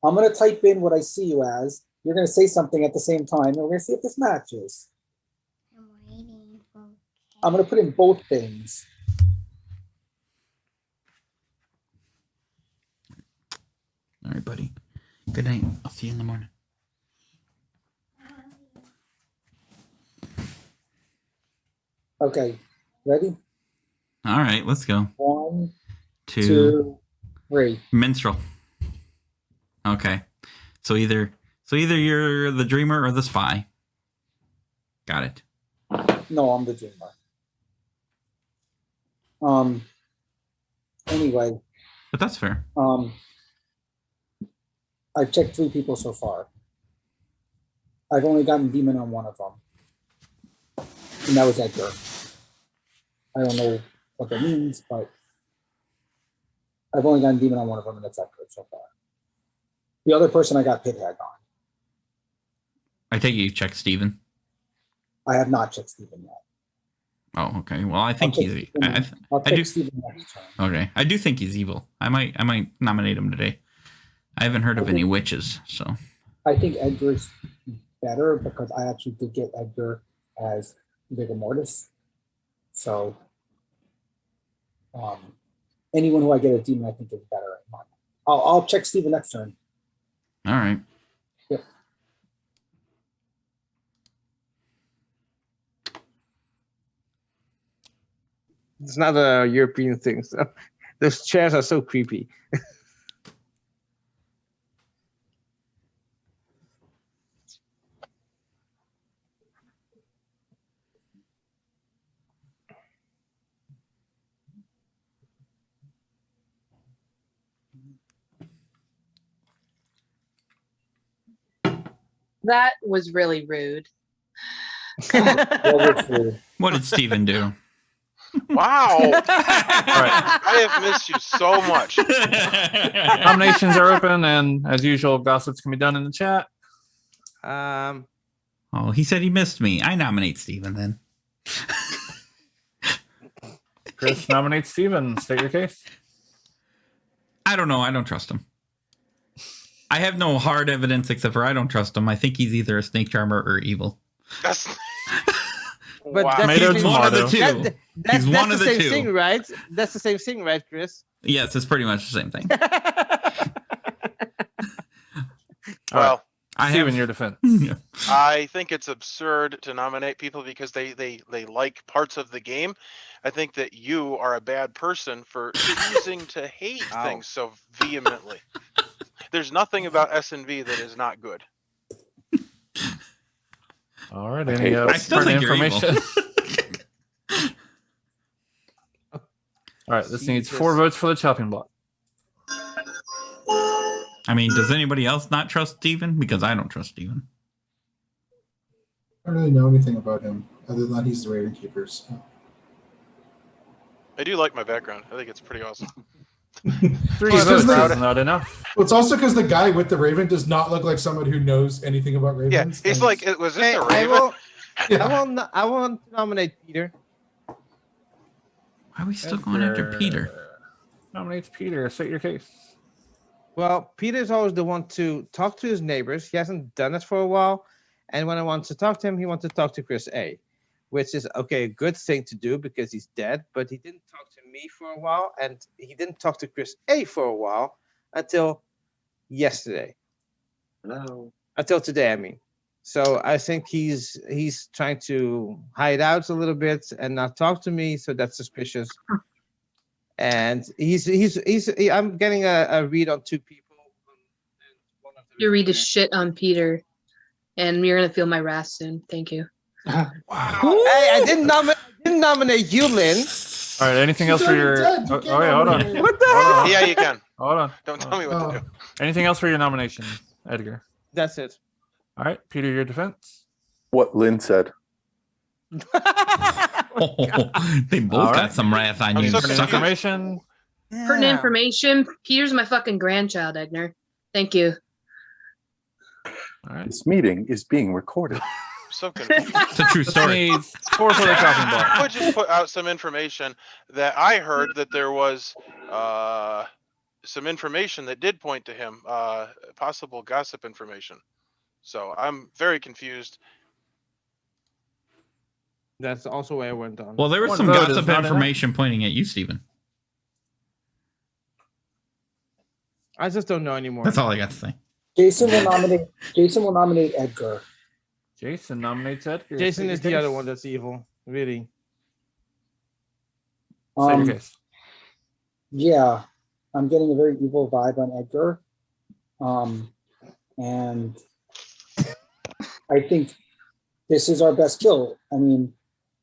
I'm gonna type in what I see you as. You're gonna say something at the same time, and we're gonna see if this matches. I'm waiting for. I'm gonna put in both things. All right, buddy. Good night. I'll see you in the morning. Okay, ready? All right, let's go. 1, Two. 2, 3. Minstrel. Okay. So either you're the dreamer or the spy. Got it. No, I'm the dreamer. Anyway. But that's fair. I've checked 3 people so far. I've only gotten demon on one of them. And that was Edgar. I don't know what that means, but I've only gotten demon on one of them, and that's Edgar so far. The other person I got pit hag on. I take it you checked Steven. I have not checked Steven yet. Oh, okay. Well, I think he's. I'll check Steven next time. Okay, I do think he's evil. I might nominate him today. I haven't heard of any witches, so. I think Edgar's better because I actually did get Edgar as Vigor Mortis. So, anyone who I get a demon, I think is better. I'll check Steven next turn. All right. Yep. It's not a European thing. So those chairs are so creepy. That was really rude. What did Steven do? Wow. All right. I have missed you so much. Nominations are open, and as usual, gossips can be done in the chat. Oh, he said he missed me. I nominate Steven then. Chris nominates Steven. State your case. I don't know. I don't trust him. I have no hard evidence except for I don't trust him. I think he's either a snake charmer or evil. That's But wow. that's He's one of the two. He's one of the same two. thing, right? That's the same thing, right, Chris? Yes, it's pretty much the same thing. Well, Steven, your defense. I think it's absurd to nominate people because they like parts of the game. I think that you are a bad person for choosing to hate things so vehemently. There's nothing about S&V that is not good. All right. Any I still think you're information? All right. This needs 4 votes for the chopping block. I mean, does anybody else not trust Steven? Because I don't trust Steven. I don't really know anything about him other than he's the Raven Keeper. So. I do like my background. I think it's pretty awesome. Three Just 'cause votes they- is not enough. Well, it's also because the guy with the raven does not look like someone who knows anything about Yeah, ravens. he's and- like, was this Hey, a I raven? will. Yeah. I want to nominate Peter. Why are we still going after Peter? Nominates Peter. State your case. Well, Peter's always the one to talk to his neighbors. He hasn't done it for a while. And when I want to talk to him, he wants to talk to Chris A, which is, okay, a good thing to do because he's dead. But he didn't talk to me for a while. And he didn't talk to Chris A for a while until yesterday. No. Until today, I mean. So I think he's trying to hide out a little bit and not talk to me. So that's suspicious. And I'm getting a read on two people. You read his shit on Peter, and you're gonna feel my wrath soon. Thank you. Hey, I didn't nominate you, Lynn. All right. Anything She's else for already your? dead. You Oh, can't wait, hold on. nominate her. What the Hold hell? on. Yeah, you can. Hold on. Don't hold tell on. me what to Oh. do. Anything else for your nomination, Edgar? That's it. All right, Peter, your defense. What Lynn said. They both All got right. some wrath on I'm you. so Pertinent sucker. information. Pertinent information. Peter's my fucking grandchild, Egner. Thank you. All right. This meeting is being recorded. So confused. It's a true This story. needs 4 for the chopping block. I would just put out some information that I heard that there was some information that did point to him, possible gossip information. So I'm very confused. That's also where I went on. Well, there was One some vote is gossip not enough. information pointing at you, Stephen. I just don't know anymore. That's all I got to say. Jason will nominate Edgar. Jason nominates Edgar. Jason State is your the other case. one that's evil. Really. State your case. Yeah, I'm getting a very evil vibe on Edgar. And I think this is our best kill. I mean,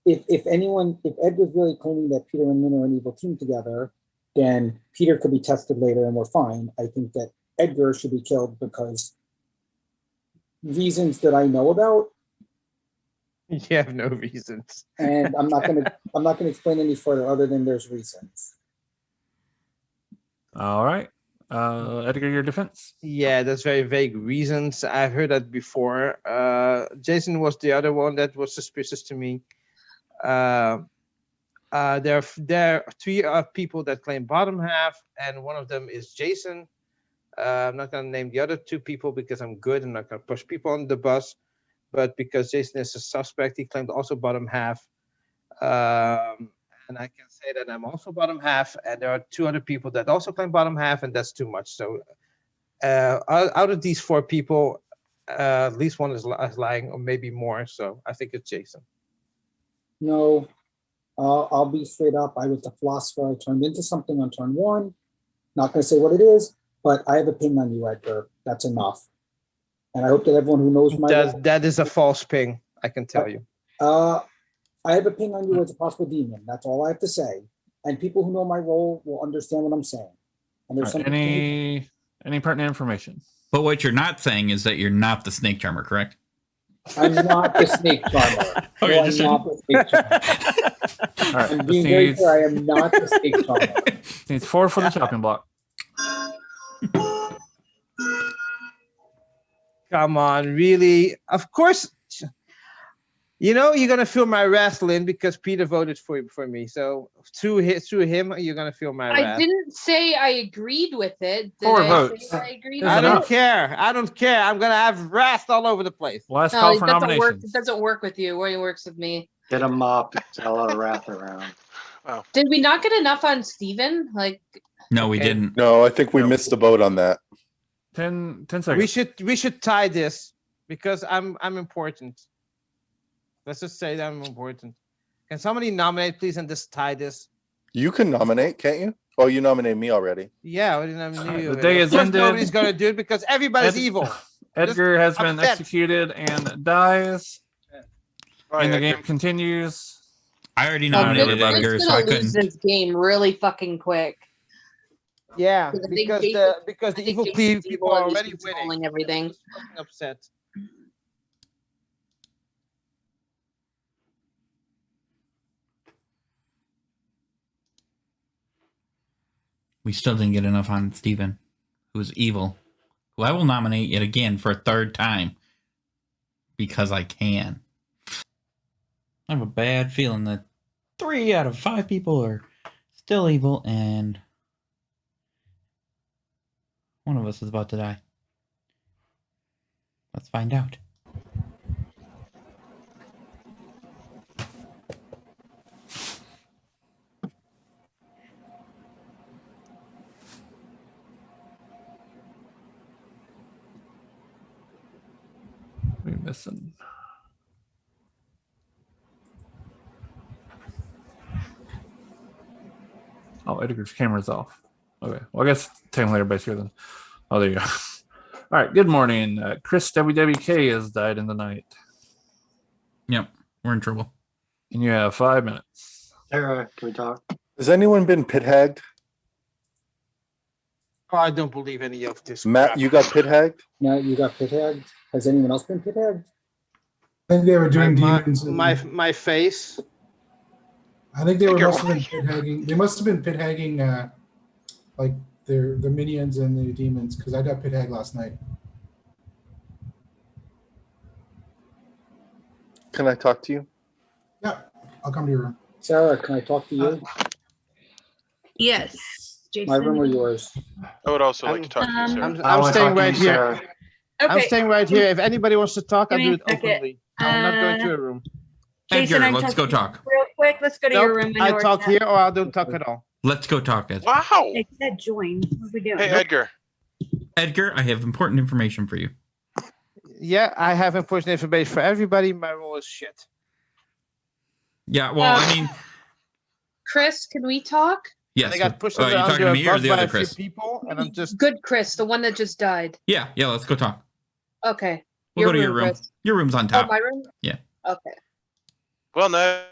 if Edgar's really claiming that Peter and Lynn are an evil team together, then Peter could be tested later and we're fine. I think that Edgar should be killed because reasons that I know about, You have no reasons. and I'm not gonna explain any further other than there's reasons. All right. Edgar, your defense. Yeah, that's very vague reasons. I've heard that before. Jason was the other one that was suspicious to me. There are 3 people that claim bottom half, and one of them is Jason. I'm not going to name the other 2 people because I'm good. I'm not going to push people on the bus. But because Jason is a suspect, he claimed also bottom half. And I can say that I'm also bottom half, and there are 2 other people that also claim bottom half, and that's too much. So out of these 4 people, at least one is lying, or maybe more. So I think it's Jason. No, I'll be straight up. I was the philosopher. I turned into something on turn 1. Not going to say what it is, but I have a ping on you, Edgar. That's enough. And I hope that everyone who knows my That is a false ping, I can tell you. I have a ping on you as a possible demon. That's all I have to say. And people who know my role will understand what I'm saying. And there's All right, something any pertinent information? But what you're not saying is that you're not the snake charmer, correct? I'm not the snake charmer. Okay, No, I'm just not the snake charmer. All right. I'm This being very needs, clear. I am not the snake charmer. needs 4 for the chopping block. Come on, really? Of course. You know, you're going to feel my wrath, Lynn, because Peter voted for me. So through him, you're going to feel my I wrath. didn't say I agreed with it. Did 4 I votes. say I agreed Is I with don't enough. care. I don't care. I'm going to have wrath all over the place. Last No, call it for doesn't work. nominations. It doesn't work with you. It works with me. Get a mop, tell our wrath around. Did we not get enough on Steven? Like, No, we Okay. didn't. No, I think we missed the boat on that. 10 seconds. We should tie this because I'm important. Let's just say that I'm important. Can somebody nominate, please, and just tie this? You can nominate, can't you? Oh, you nominated me already. Yeah, we didn't have The you. day Of is course ended. nobody's going to do it because everybody's Ed- evil. Edgar has been upset. executed and dies. Bye, And the Edgar. game continues. I already well, nominated everybody. Edgar, Chris so I gonna lose couldn't. this game really fucking quick. Yeah, Because I think because Jason- because the I think evil Jason's people evil are and he's already winning. controlling everything. I'm just fucking upset. We still didn't get enough on Steven, who's evil, who I will nominate yet again for a third time because I can. I have a bad feeling that 3 out of 5 people are still evil and one of us is about to die. Let's find out. We missing. Oh, Edgar's camera's off. Okay. Well, I guess technically everybody's here then. Oh, there you go. All right. Good morning. Chris WWK has died in the night. Yep, we're in trouble. And you have 5 minutes. Sarah, can we talk? Has anyone been pit hagged? Oh, I don't believe any of this. Matt, crap. you got pit hagged? Now you got pit hagged. Has anyone else been pit hagged? I think they were doing my, demons. And my face. I think they Edgar, must have why been pit hagging. They must have been pit hagging, like the minions and the demons, because I got pit hagged last night. Can I talk to you? Yeah, I'll come to your room. Sarah, can I talk to you? Yes. My room or yours? I would also like to talk to you, sir. I'm I wanna staying talk to right you, here. Sarah. I'm staying right here. If anybody wants to talk, I'll Give do me it a second. openly. I'm not going to a room. Jason, Edgar, I'm let's go talking talk. real quick. Let's go to your room. Nope, I talk here or I don't talk at all. Let's go talk, Ed. Wow. It said join. What are we doing? Hey, Edgar. Edgar, I have important information for you. Yeah, I have important information for everybody. My role is shit. Yeah, well, I mean, Chris, can we talk? yes. I got pushed Are you talking to me or bus the by other a few Chris? people, and I'm just Good Chris, the one that just died. Yeah, let's go talk. Okay. We'll go to your room. Chris. Your room's on Oh, top. my room? Yeah. Okay. Well, no.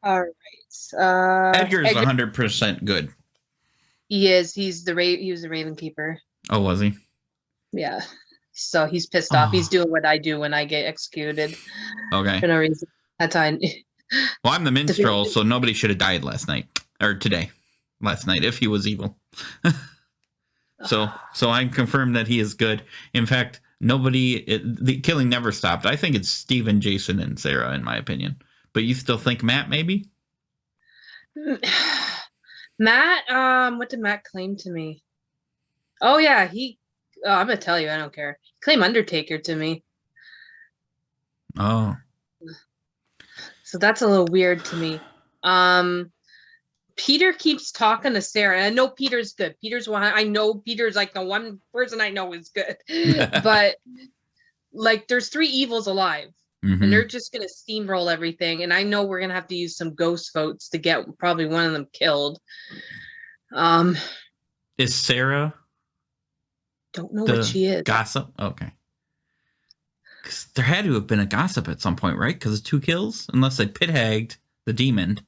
All right. Edgar's Edgar, 100% good. he is. He was the Raven Keeper. Oh, was he? Yeah. So he's pissed off. He's doing what I do when I get executed Okay. for no reason. That's time. Well, I'm the minstrel, so nobody should have died last night. Or today. Last night, if he was evil. So I'm confirmed that he is good. In fact, the killing never stopped. I think it's Steven, Jason, and Sarah, in my opinion. But you still think Matt, maybe? Matt, what did Matt claim to me? Oh yeah, I'm gonna tell you, I don't care. Claim Undertaker to me. Oh. So that's a little weird to me. Peter keeps talking to Sarah, and I know Peter's good. I know Peter's like the one person I know is good. But like there's 3 evils alive. Mm-hmm. And they're just gonna steamroll everything. And I know we're gonna have to use some ghost votes to get probably one of them killed. Is Sarah Don't know what she is. gossip? Okay. 'Cause there had to have been a gossip at some point, right? Because of 2 kills? Unless they pit-hagged the demon.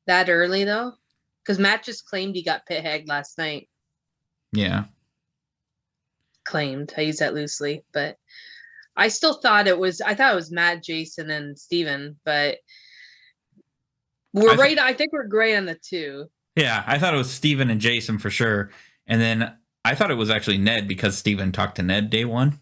That early though? Because Matt just claimed he got pit hagged last night. Yeah. Claimed. I use that loosely, but I still thought it was Matt, Jason, and Steven, but I think we're great on the 2. Yeah, I thought it was Steven and Jason for sure. And then I thought it was actually Ned because Steven talked to Ned day 1.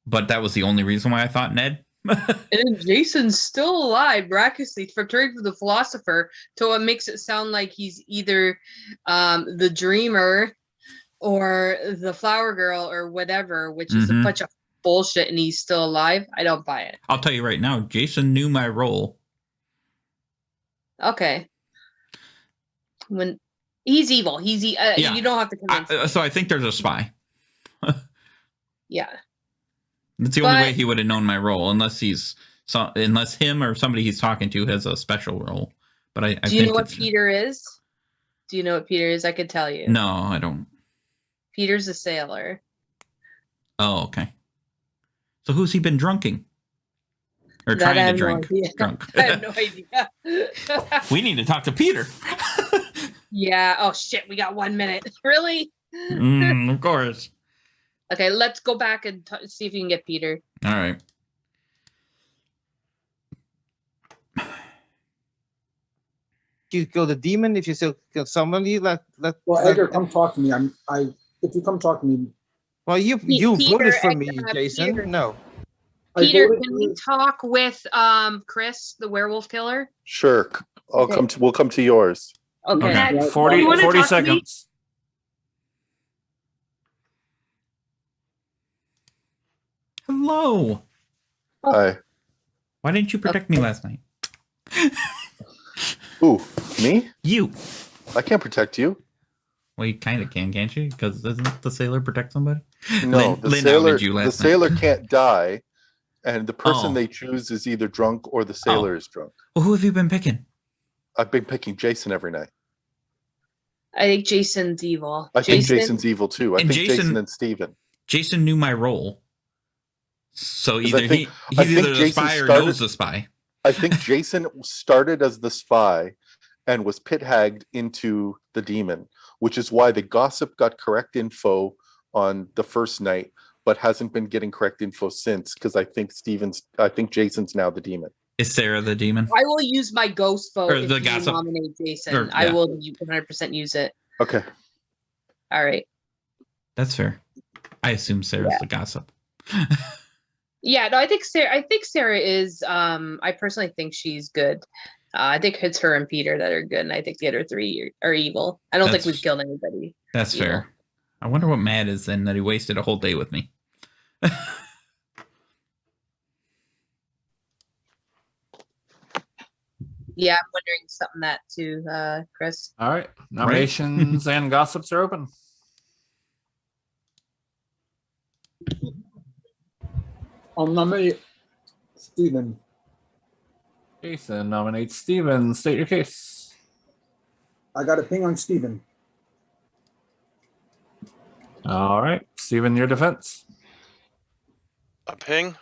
But that was the only reason why I thought Ned. And then Jason's still alive, miraculously, for turning to the philosopher, to what makes it sound like he's either the dreamer or the flower girl or whatever, which is a bunch of bullshit, and he's still alive. I don't buy it. I'll tell you right now, Jason knew my role. Okay. When he's evil, yeah. You don't have to convince. So I think there's a spy. Yeah. That's the only way he would have known my role, unless him or somebody he's talking to has a special role. But I Do you know what Peter is? Do you know what Peter is? I could tell you. No, I don't. Peter's a sailor. Oh, okay. So who's he been drunking? Or trying to drink? Drunk. I have no idea. We need to talk to Peter. Yeah. Oh shit. We got 1 minute. Really? Of course. Okay. Let's go back and see if you can get Peter. All right. you kill the demon. If you still kill somebody, Well, let Edgar, come talk to me. If you come talk to me, well, you Peter, voted for me, Jason. Peter. No. I Peter, voted can for we you. talk with Chris, the werewolf killer? Sure. We'll come to yours. Okay. Okay. Yeah, 40, You wanna 40 talk to me? seconds. Hello. Hi. Why didn't you protect me last night? Ooh, me? You. I can't protect you. Well, you kind of can, can't you? Because doesn't the sailor protect somebody? No, Lynn outed you last the sailor night. can't die, and the person Oh. they choose is either drunk or the sailor is drunk. Well, who have you been picking? I've been picking Jason every night. I think Jason's evil. I think Jason's evil too. I And think Jason Jason- and Steven. Jason knew my role. So 'Cause either I think he's either the Jason spy or started- knows the spy. I think Jason started as the spy and was pit-hagged into the demon, which is why the gossip got correct info on the first night, but hasn't been getting correct info since, because I think Jason's now the demon. Is Sarah the demon? I will use my ghost vote Or if the you gossip. nominate Jason. Or, I yeah. will 100% use it. Okay. All right. That's fair. I assume Sarah's the gossip. Yeah, no, I think Sarah is I personally think she's good. I think it's her and Peter that are good, and I think the other three are evil. I don't think That's- we've killed anybody. That's evil. fair. I wonder what Matt is then that he wasted a whole day with me. Yeah, I'm wondering something that too, Chris. All right. Nominations and gossips are open. I'll nominate Steven. Jason nominates Steven. State your case. I got a ping on Steven. All right. Steven, your defense. A ping.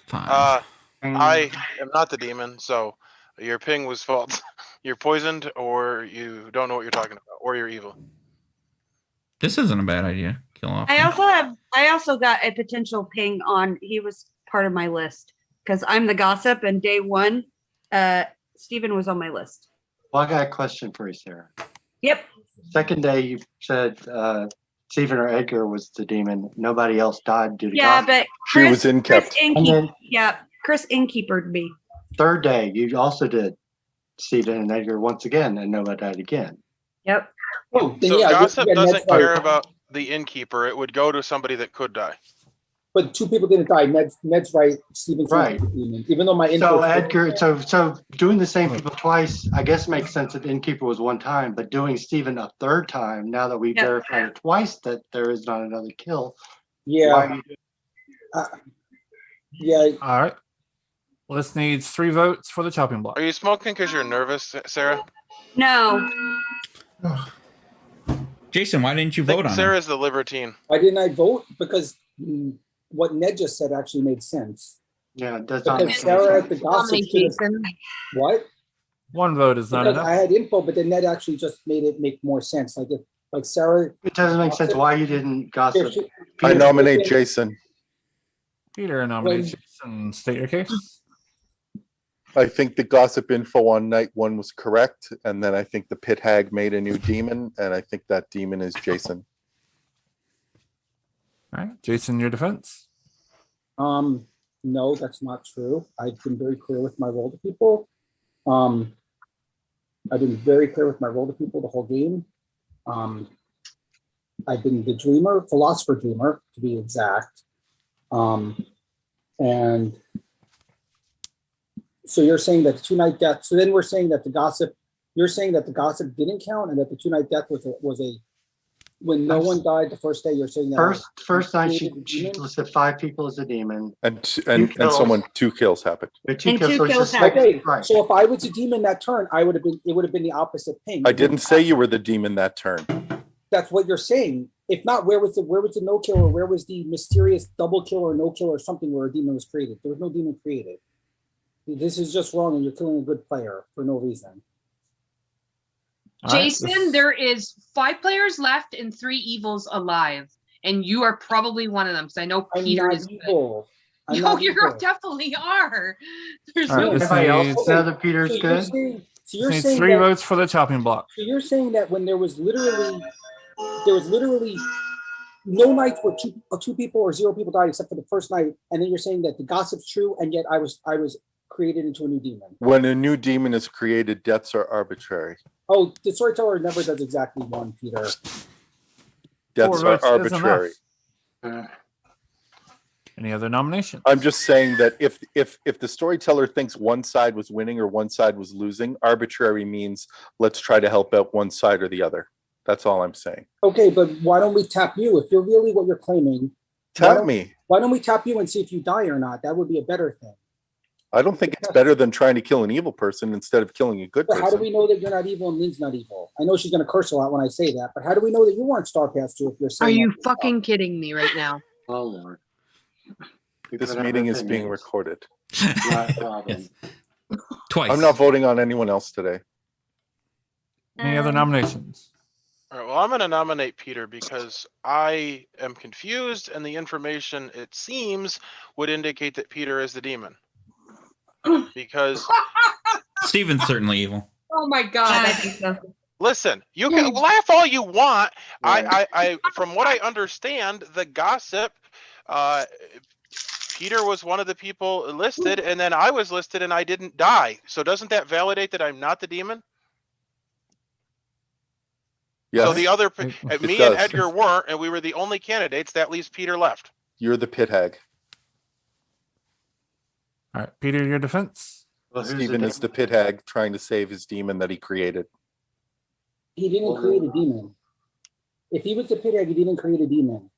Fine. I am not the demon, so your ping was false. You're poisoned, or you don't know what you're talking about, or you're evil. This isn't a bad idea. Kill off. I also got a potential ping on. He was part of my list because I'm the gossip, and day one, Steven was on my list. Well, I got a question for you, Sarah. Yep. Second day, you said Stephen or Edgar was the demon. Nobody else died due to Yeah, gossip. but She was inkept. Chris innkeepered me. Third day, you also did Stephen and Edgar once again, and nobody died again. Yep. Oh, then So yeah, gossip yeah, doesn't Ned's right. care about the innkeeper. It would go to somebody that could die. But two people didn't die. Ned's right. Steven's Right. not the demon. Even though my So info. Edgar, so doing the same people twice, I guess makes sense that the innkeeper was one time, but doing Stephen a third time, now that we Yep. verified it twice that there is not another kill. Yeah. why are you doing- Yeah. All right. List needs 3 votes for the chopping block. Are you smoking because you're nervous, Sarah? No. Jason, why didn't you I think vote on him? Sarah's the libertine. Why didn't I vote? Because what Ned just said actually made sense. Yeah, it does not make Because sense. Sarah at the gossip. Nominate Jason. What? 1 vote is not Because enough. I had info, but then Ned actually just made it make more sense. Like Sarah. It doesn't make sense why you didn't gossip. I nominate Jason. Peter nominates Jason. State your case. I think the gossip info on night 1 was correct, and then I think the pit hag made a new demon, and I think that demon is Jason. All right. Jason, your defense. No, that's not true. I've been very clear with my role to people. I've been very clear with my role to people the whole game. I've been the dreamer, philosopher dreamer, to be exact. And so you're saying that the 2-night death. So then we're saying that the gossip. You're saying that the gossip didn't count, and that the 2-night death was a when no one died the first day. You're saying that First night she listed 5 people as a demon. And kills. someone 2 kills happened. But And 2 kills happened. Okay, right. so if I was a demon that turn, it would have been the opposite thing. I didn't say you were the demon that turn. That's what you're saying. If not, where was the no kill, or where was the mysterious double kill or no kill or something where a demon was created? There was no demon created. This is just wrong, and you're killing a good player for no reason. All right, Jason, there is 5 players left and 3 evils alive, and you are probably one of them. Because I know I'm Peter not is. evil. I'm No, not you evil. definitely are. There's All right, no. this Anybody else needs- know that Peter's So you're good? saying- So you're Needs saying 3 that, votes for the chopping block. so you're saying that when there was literally no nights where two people or 0 people died except for the first night, and then you're saying that the gossip's true, and yet I was created into a new demon. When a new demon is created, deaths are arbitrary. Oh, the storyteller never does exactly one, Peter. 4 Deaths are votes is arbitrary. enough. Any other nominations? I'm just saying that if the storyteller thinks one side was winning or one side was losing, arbitrary means let's try to help out one side or the other. That's all I'm saying. Okay, but why don't we tap you? If you're really what you're claiming, Tap me. Why don't we tap you and see if you die or not? That would be a better thing. I don't think it's better than trying to kill an evil person instead of killing a good But how do person. we know that you're not evil and Lynn's not evil? I know she's going to curse a lot when I say that, but how do we know that you weren't Star Pass too if you're saying Are you that yourself? fucking kidding me right now? Oh Lord. This meeting is being recorded. Not a problem. Twice. I'm not voting on anyone else today. Any other nominations? All right, well, I'm going to nominate Peter because I am confused, and the information, it seems, would indicate that Peter is the demon. Because Steven's certainly evil. Oh my I god. think so. listen, you can laugh all you want. Right. I from what I understand, the gossip, Peter was one of the people listed, and then I was listed, and I didn't die. So doesn't that validate that I'm not the demon? Yes, So the other, It me does. and Edgar weren't, and we were the only candidates. That leaves Peter left. you're the pit hag. All right, Peter, your defense. Well, who's Stephen is the pit hag trying to save his demon that he created. He didn't create a demon. If he was the pit hag, he didn't create a demon.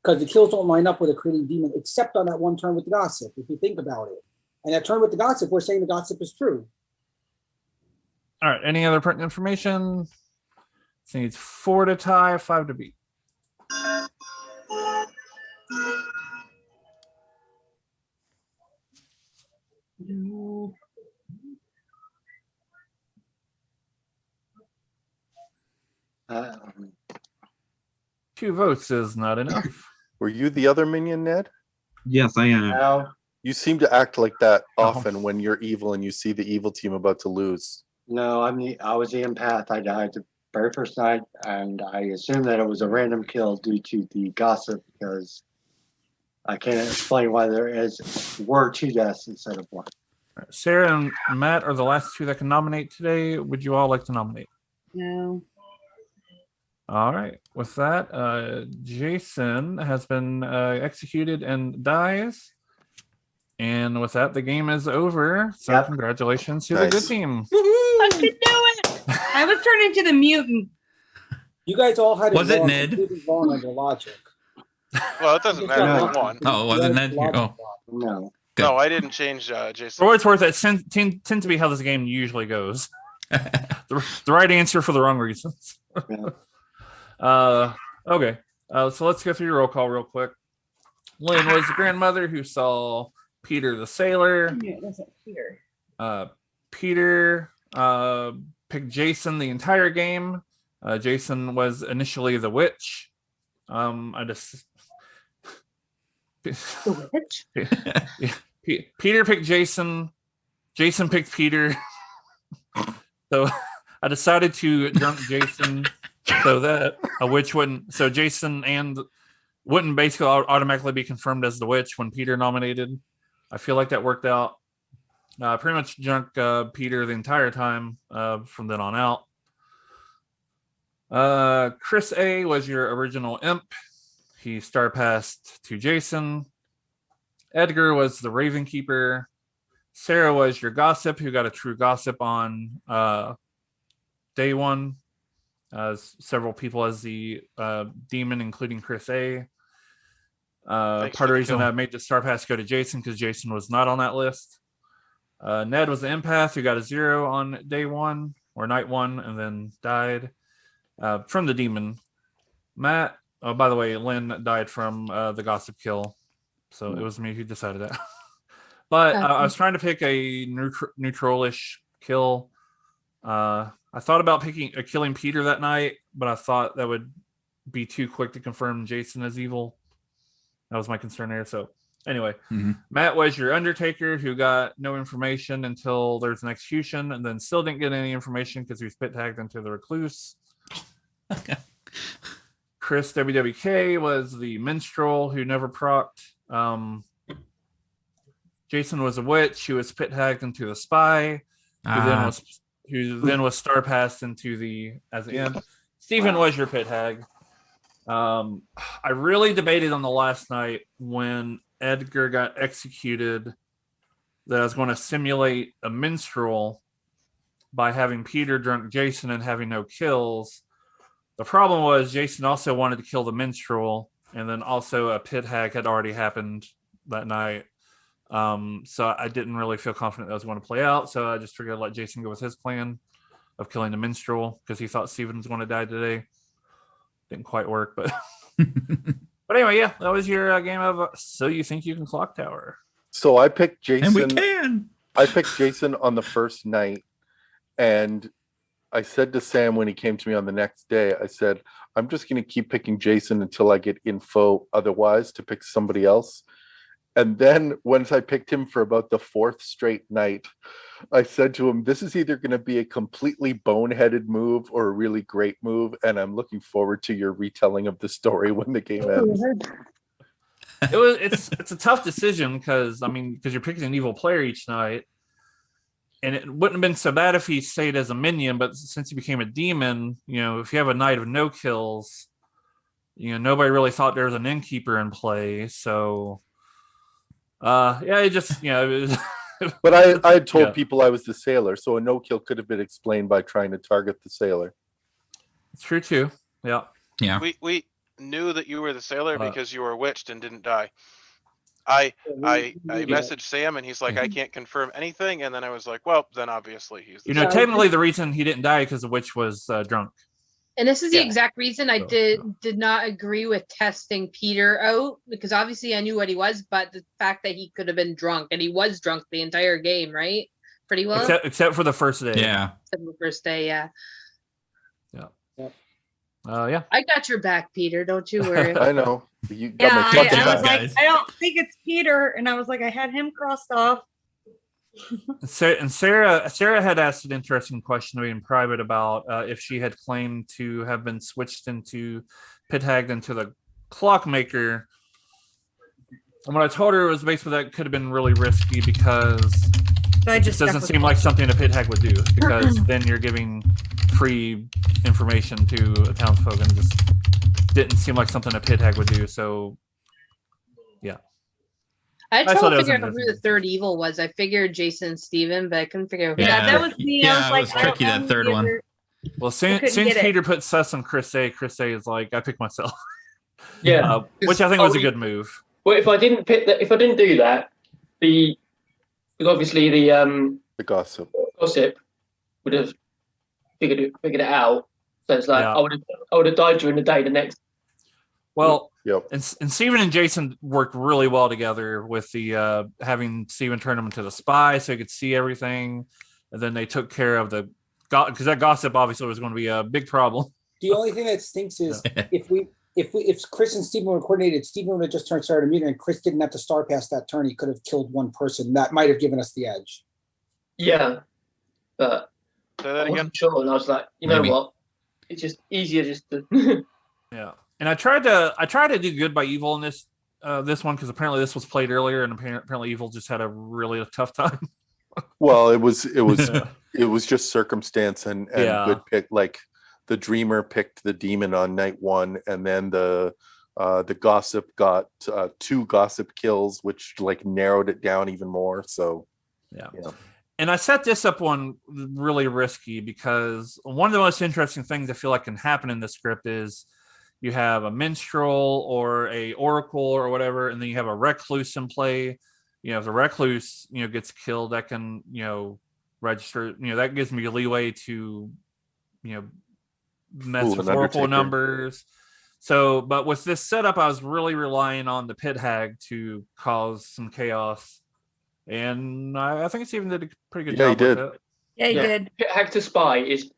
Because the kills don't line up with a creating demon, except on that one turn with the gossip, if you think about it. And that turn with the gossip, we're saying the gossip is true. All right, any other pertinent information? This needs 4 to tie, 5 to beat. Um, 2 votes is not enough. Were you the other minion, Ned? Yes, I am. no, You seem to act like that Oh. often when you're evil and you see the evil team about to lose. no, I was the empath. I died the very first night, and I assume that it was a random kill due to the gossip because I can't explain why were 2 deaths instead of 1. All right, Sarah and Matt are the last 2 that can nominate today. Would you all like to nominate? No. All right. With that, Jason has been executed and dies. And with that, the game is over. So Yep. congratulations to the good Nice. team. I could do it. I was turned into the mutant. You guys all had Was it wrong, Ned? completely wrong on your logic. Well, it doesn't matter. No. Who won? Oh, was it Ned? Oh, No. No, I didn't change For Jason. what it's worth, it tends to be how this game usually goes. The right answer for the wrong reasons. Yeah. Okay. So let's go through your roll call real quick. Lynn was the grandmother who saw Peter the sailor. Yeah, it doesn't here. Peter picked Jason the entire game. Jason was initially the witch. I just The witch? Peter picked Jason. Jason picked Peter. So I decided to drunk Jason so that a witch wouldn't. So Jason wouldn't basically automatically be confirmed as the witch when Peter nominated. I feel like that worked out. Pretty much drunk Peter the entire time from then on out. Chris A was your original imp. He star passed to Jason. Edgar was the Raven Keeper. Sarah was your gossip who got a true gossip on day 1. Several people as the demon, including Chris A. Part of the reason I made the star pass go to Jason because Jason was not on that list. Ned was the empath who got a 0 on day 1 or night 1 and then died from the demon. Matt, oh, by the way, Lynn died from the gossip kill. So it was me who decided that. But I was trying to pick a neutral-ish kill. I thought about killing Peter that night, but I thought that would be too quick to confirm Jason as evil. That was my concern there. So Anyway, Mhm. Matt was your Undertaker who got no information until there's an execution, and then still didn't get any information because he was pit tagged into the Recluse. Chris WWK was the Minstrel who never procced. Jason was a witch who was pit tagged into the Spy, who then was star passed into the as an imp. Stephen was your pit hag. I really debated on the last night when Edgar got executed that I was going to simulate a minstrel by having Peter drunk Jason and having no kills. The problem was Jason also wanted to kill the minstrel, and then also a pit hag had already happened that night. So I didn't really feel confident that was going to play out. So I just figured I'd let Jason go with his plan of killing the minstrel because he thought Steven was going to die today. Didn't quite work, but but anyway, yeah, that was your game of So You Think You Can Clock Tower. So I picked Jason. And we can. I picked Jason on the first night, and I said to Sam when he came to me on the next day, I said, I'm just going to keep picking Jason until I get info otherwise to pick somebody else. And then once I picked him for about the fourth straight night, I said to him, this is either going to be a completely boneheaded move or a really great move. And I'm looking forward to your retelling of the story when the game ends. It's a tough decision because you're picking an evil player each night. And it wouldn't have been so bad if he stayed as a minion, but since he became a demon, if you have a night of no kills, nobody really thought there was an innkeeper in play. So, it just, it was. But I had told people I was the sailor, so a no kill could have been explained by trying to target the sailor. It's true too. Yeah. Yeah. We knew that you were the sailor because you were witched and didn't die. I messaged Sam and he's like, I can't confirm anything. And then I was like, well, then obviously he's the sailor. Technically the reason he didn't die because the witch was drunk. And this is the exact reason I did not agree with testing Peter out, because obviously I knew what he was, but the fact that he could have been drunk, and he was drunk the entire game, right? Pretty well. Except for the first day. Yeah. Except for the first day, yeah. Yeah. I got your back, Peter. Don't you worry. I know. You got Yeah, my I fucking was back. like, I don't think it's Peter, and I was like, I had him crossed off. And Sarah had asked an interesting question to me in private about if she had claimed to have been switched into pit hagged into the clockmaker. And what I told her was basically that could have been really risky because it just doesn't seem like something a pit hag would do, because then you're giving free information to a townsfolk, and it just didn't seem like something a pit hag would do. So yeah. I tried to figure out who the third evil was. I figured Jason and Steven, but I couldn't figure out who that was me. Yeah, I was tricky, that third one. Well, since Peter put sus on Chris A is like, I picked myself. Yeah. Which I think was a good move. Well, if I didn't do that, obviously the gossip would have figured it out. So it's like I would have died during the day the next. Well, and Steven and Jason worked really well together with the having Steven turn him into the spy so he could see everything, and then they took care of the because that gossip obviously was going to be a big problem. The only thing that stinks is if Chris and Steven were coordinated, Steven would have just started a meter, and Chris didn't have to star past that turn. He could have killed one person. That might have given us the edge. Yeah, but say that again. Sure, and I was like, you know what? It's just easier just to. Yeah. And I tried to do good by evil in this one because apparently this was played earlier, and apparently evil just had a really tough time. Well, it was just circumstance and good pick. Like the dreamer picked the demon on night one, and then the gossip got 2 gossip kills, which like narrowed it down even more. So yeah. And I set this up one really risky because one of the most interesting things I feel like can happen in the script is you have a minstrel or a oracle or whatever, and then you have a recluse in play. If the recluse, gets killed, that can, register, that gives me leeway to, mess with oracle numbers. So, but with this setup, I was really relying on the pit hag to cause some chaos. And I think Steven did a pretty good job with it. Yeah, he did. Pit hag to spy is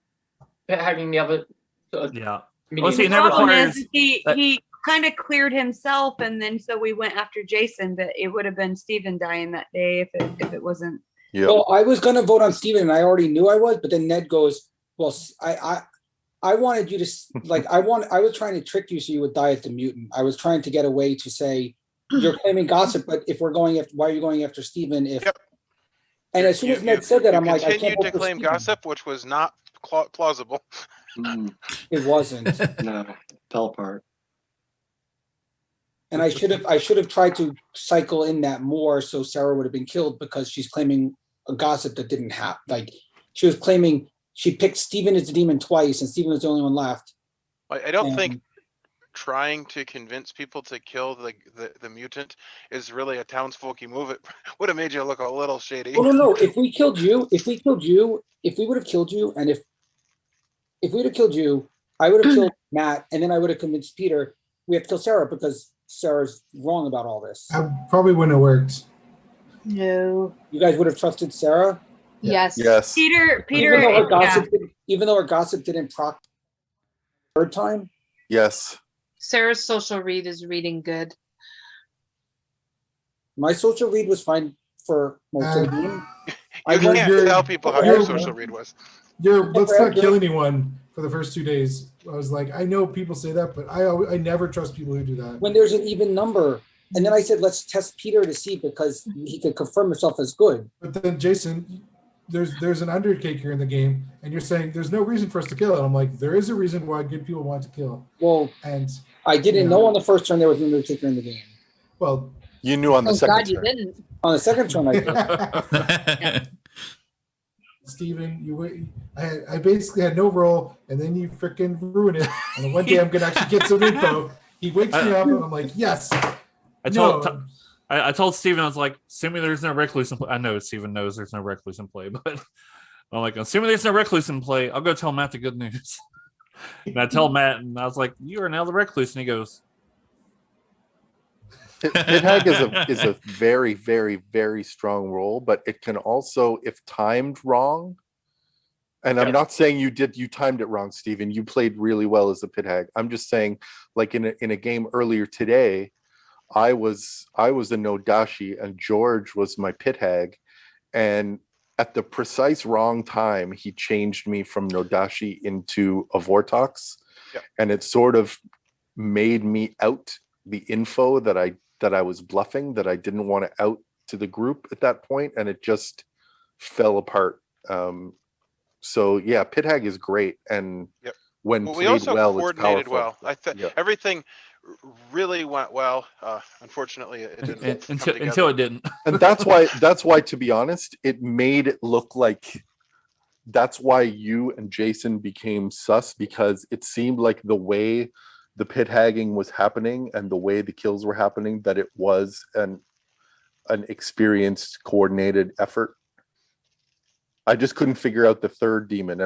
pit hagging the other sort of. Yeah. Well, see, the problem is he kind of cleared himself, and then so we went after Jason, but it would have been Steven dying that day if it wasn't. Yeah. Well, I was gonna vote on Steven, and I already knew I was, but then Ned goes, "Well, I wanted you to like I was trying to trick you so you would die at the mutant. I was trying to get a way to say you're claiming gossip, but if we're going after, why are you going after Steven? If Yep. and as soon as Ned said that, I'm like, I can't continued vote to for claim Steven. gossip, which was not plausible. It wasn't. No, fell apart. And I should have tried to cycle in that more so Sarah would have been killed because she's claiming a gossip that didn't happen. Like she was claiming she picked Steven as the demon twice and Steven was the only one left. I don't think trying to convince people to kill the mutant is really a townsfolky move. It would have made you look a little shady. Oh no, if we would have killed you, and if we'd have killed you, I would have killed Matt, and then I would have convinced Peter we have to kill Sarah because Sarah's wrong about all this. I probably wouldn't have worked. No. You guys would have trusted Sarah? Yes. Yes. Peter, Even though her gossip didn't proc third time? Yes. Sarah's social read is reading good. My social read was fine for most of the game. You can't tell people how your social read was. Let's not kill anyone for the first 2 days. I was like, I know people say that, but I never trust people who do that. When there's an even number. And then I said, let's test Peter to see because he could confirm himself as good. But then, Jason, there's an undertaker in the game, and you're saying there's no reason for us to kill it. I'm like, there is a reason why good people want to kill. Well, and I didn't know on the first turn there was an undertaker in the game. Well, you knew on the second turn. You didn't. On the second turn, I did. Steven, I basically had no role, and then you freaking ruin it. And one day I'm gonna actually get some info. He wakes me up, and I'm like, yes. I told Steven, I was like, assuming there's no recluse in play. I know Steven knows there's no recluse in play, but I'm like, assuming there's no recluse in play, I'll go tell Matt the good news. And I tell Matt, and I was like, you are now the recluse, and he goes, Pit Hag is a very, very, very strong role, but it can also, if timed wrong, and I'm not saying you timed it wrong, Steven. You played really well as the Pit Hag. I'm just saying, like in a game earlier today, I was a Nodashi and George was my Pit Hag, and at the precise wrong time, he changed me from Nodashi into a Vortox, and it sort of made me out the info that I was bluffing, that I didn't want to out to the group at that point, and it just fell apart. So yeah, Pit Hag is great, and when we played also well, coordinated it's powerful. well. Everything really went well. Unfortunately, it didn't until it didn't. And that's why, to be honest, it made it look like that's why you and Jason became sus, because it seemed like the way the pit hagging was happening and the way the kills were happening, that it was an experienced, coordinated effort. I just couldn't figure out the third demon.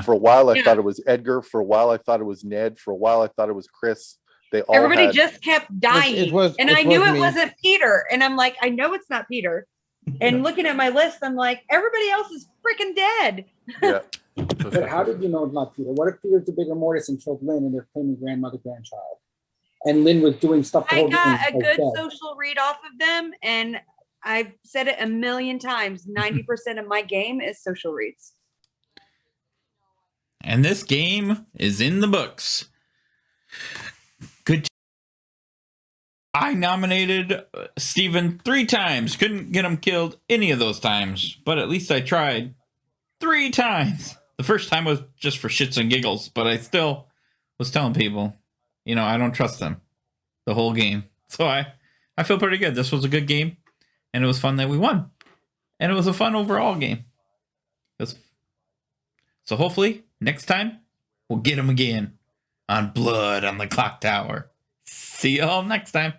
For a while, I thought it was Edgar. For a while, I thought it was Ned. For a while, I thought it was Chris. Everybody just kept dying, and I knew it me. wasn't Peter. And I'm like, I know it's not Peter. And looking at my list, I'm like, everybody else is freaking dead. Yeah. But how did you know it's not Peter? What if Peter's the bigger Mortis and killed Lynn, and they're claiming grandchild? And Lynn was doing stuff. I got a good social read off of them, and I've said it a million times. 90% of my game is social reads. And this game is in the books. Good. I nominated Steven 3 times. Couldn't get him killed any of those times, but at least I tried 3 times. The first time was just for shits and giggles, but I still was telling people, I don't trust them the whole game. So I feel pretty good. This was a good game, and it was fun that we won. And it was a fun overall game. So hopefully, next time, we'll get him again on Blood on the Clock Tower. See y'all next time.